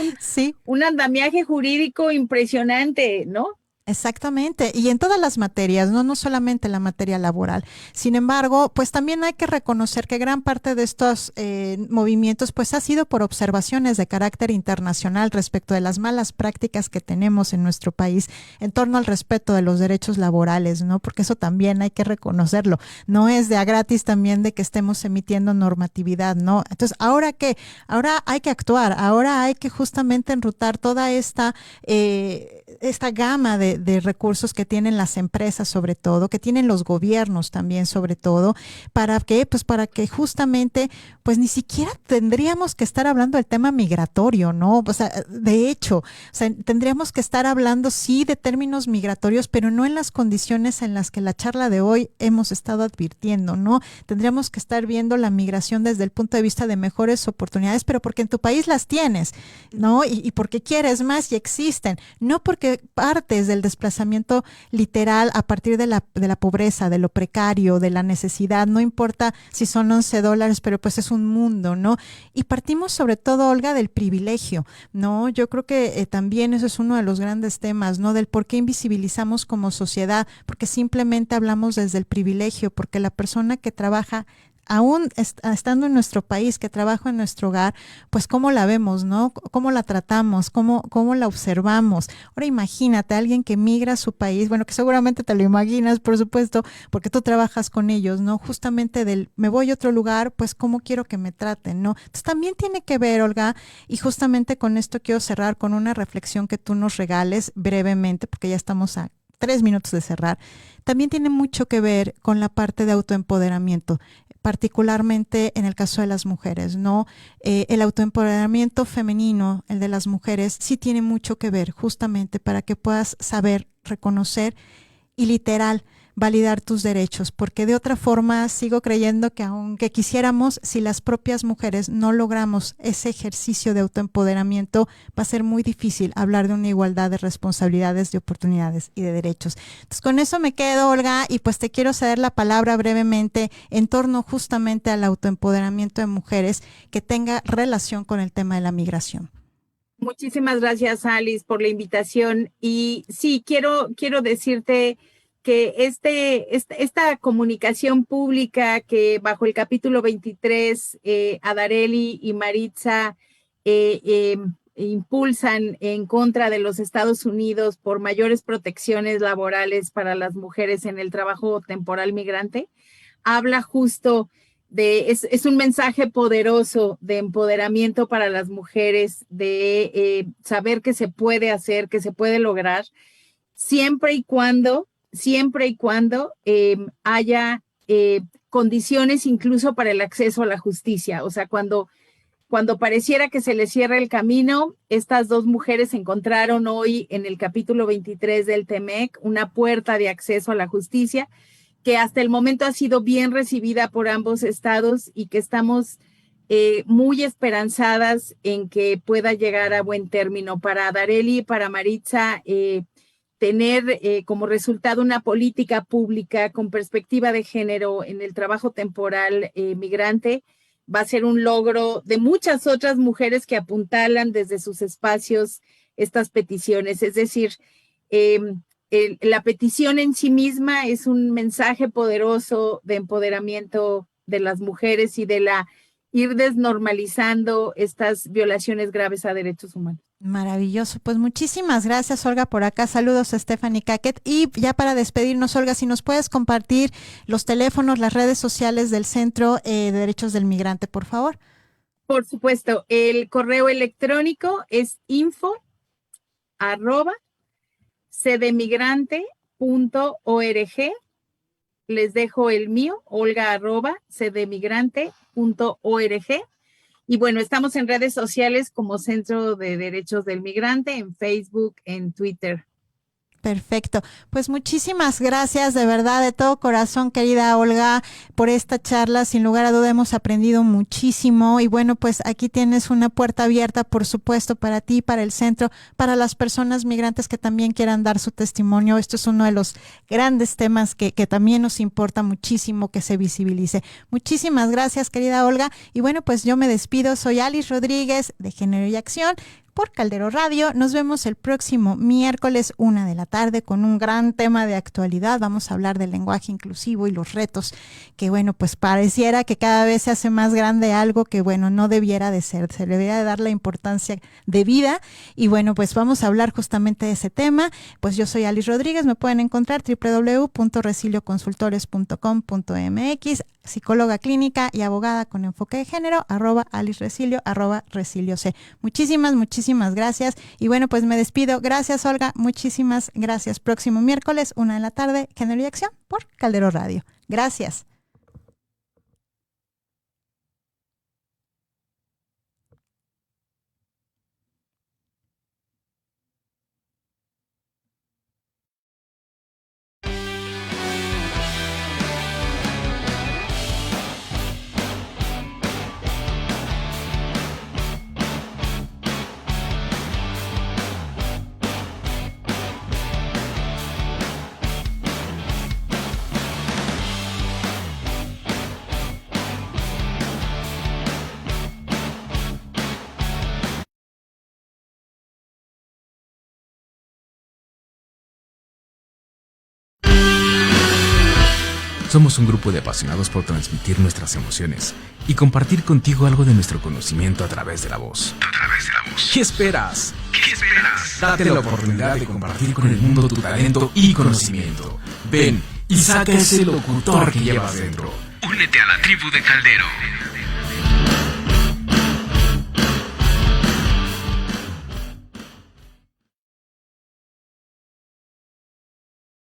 un andamiaje jurídico impresionante, ¿no? Exactamente, y en todas las materias, no solamente la materia laboral. Sin embargo, pues también hay que reconocer que gran parte de estos movimientos pues ha sido por observaciones de carácter internacional respecto de las malas prácticas que tenemos en nuestro país en torno al respeto de los derechos laborales, ¿no? Porque eso también hay que reconocerlo. No es de a gratis también de que estemos emitiendo normatividad, ¿no? Entonces, ¿ahora qué? Ahora hay que actuar, ahora hay que justamente enrutar toda esta gama de de recursos que tienen las empresas sobre todo, que tienen los gobiernos también sobre todo, ¿para qué? Pues para que justamente, pues ni siquiera tendríamos que estar hablando del tema migratorio, ¿no? O sea, de hecho, o sea, tendríamos que estar hablando sí de términos migratorios, pero no en las condiciones en las que la charla de hoy hemos estado advirtiendo, ¿no? Tendríamos que estar viendo la migración desde el punto de vista de mejores oportunidades, pero porque en tu país las tienes, ¿no? Y porque quieres más y existen, no porque partes del desplazamiento literal a partir de la pobreza, de lo precario, de la necesidad, no importa si son $11, pero pues es un mundo, ¿no? Y partimos sobre todo, Olga, del privilegio, ¿no? Yo creo que también eso es uno de los grandes temas, ¿no? Del por qué invisibilizamos como sociedad, porque simplemente hablamos desde el privilegio, porque la persona que trabaja aún estando en nuestro país, que trabaja en nuestro hogar, pues cómo la vemos, ¿no? Cómo la tratamos, cómo la observamos. Ahora imagínate a alguien que migra a su país, bueno, que seguramente te lo imaginas, por supuesto, porque tú trabajas con ellos, ¿no? Justamente del me voy a otro lugar, pues cómo quiero que me traten, ¿no? Entonces también tiene que ver, Olga, y justamente con esto quiero cerrar con una reflexión que tú nos regales brevemente, porque ya estamos a 3 minutos de cerrar. También tiene mucho que ver con la parte de autoempoderamiento, particularmente en el caso de las mujeres, ¿no? El autoempoderamiento femenino, el de las mujeres, sí tiene mucho que ver justamente para que puedas saber, reconocer y literal validar tus derechos, porque de otra forma sigo creyendo que aunque quisiéramos, si las propias mujeres no logramos ese ejercicio de autoempoderamiento, va a ser muy difícil hablar de una igualdad de responsabilidades, de oportunidades y de derechos. Entonces con eso me quedo, Olga, y pues te quiero ceder la palabra brevemente en torno justamente al autoempoderamiento de mujeres que tenga relación con el tema de la migración. Muchísimas gracias, Alice, por la invitación. Y sí, quiero decirte que esta comunicación pública que bajo el capítulo 23, Adareli y Maritza impulsan en contra de los Estados Unidos por mayores protecciones laborales para las mujeres en el trabajo temporal migrante, habla justo es un mensaje poderoso de empoderamiento para las mujeres, de saber que se puede hacer, que se puede lograr, siempre y cuando haya condiciones incluso para el acceso a la justicia. O sea, cuando pareciera que se les cierra el camino, estas dos mujeres encontraron hoy en el capítulo 23 del TEMEC una puerta de acceso a la justicia que hasta el momento ha sido bien recibida por ambos estados y que estamos muy esperanzadas en que pueda llegar a buen término. Para Adareli y para Maritza, tener como resultado una política pública con perspectiva de género en el trabajo temporal migrante va a ser un logro de muchas otras mujeres que apuntalan desde sus espacios estas peticiones. Es decir, la petición en sí misma es un mensaje poderoso de empoderamiento de las mujeres y de ir desnormalizando estas violaciones graves a derechos humanos. Maravilloso, pues muchísimas gracias, Olga, por acá. Saludos a Stephanie Caquet. Y ya para despedirnos, Olga, si nos puedes compartir los teléfonos, las redes sociales del Centro de Derechos del Migrante, por favor. Por supuesto, el correo electrónico es info@cdmigrante.org. Les dejo el mío, olga@cdmigrante.org. Y bueno, estamos en redes sociales como Centro de Derechos del Migrante, en Facebook, en Twitter. Perfecto. Pues muchísimas gracias de verdad, de todo corazón, querida Olga, por esta charla. Sin lugar a duda hemos aprendido muchísimo y bueno, pues aquí tienes una puerta abierta, por supuesto, para ti, para el centro, para las personas migrantes que también quieran dar su testimonio. Esto es uno de los grandes temas que también nos importa muchísimo que se visibilice. Muchísimas gracias, querida Olga. Y bueno, pues yo me despido. Soy Alice Rodríguez de Género y Acción por Caldero Radio. Nos vemos el próximo miércoles 1:00 p.m. con un gran tema de actualidad. Vamos a hablar del lenguaje inclusivo y los retos que, bueno, pues pareciera que cada vez se hace más grande algo que, bueno, no debiera de ser. Se le debería de dar la importancia debida. Y bueno, pues vamos a hablar justamente de ese tema. Pues yo soy Alice Rodríguez. Me pueden encontrar www.resilioconsultores.com.mx, psicóloga clínica y abogada con enfoque de género, @Alice Resilio, @ResilioC. Muchísimas muchísimas gracias. Y bueno, pues me despido. Gracias, Olga. Muchísimas gracias. Próximo miércoles, 1 de la tarde, Género y Acción por Caldero Radio. Gracias. Somos un grupo de apasionados por transmitir nuestras emociones y compartir contigo algo de nuestro conocimiento a través de la voz. ¿Qué esperas? Date la oportunidad de compartir con el mundo tu talento y conocimiento. Ven y saca ese locutor que llevas dentro. Únete a la tribu de Caldero.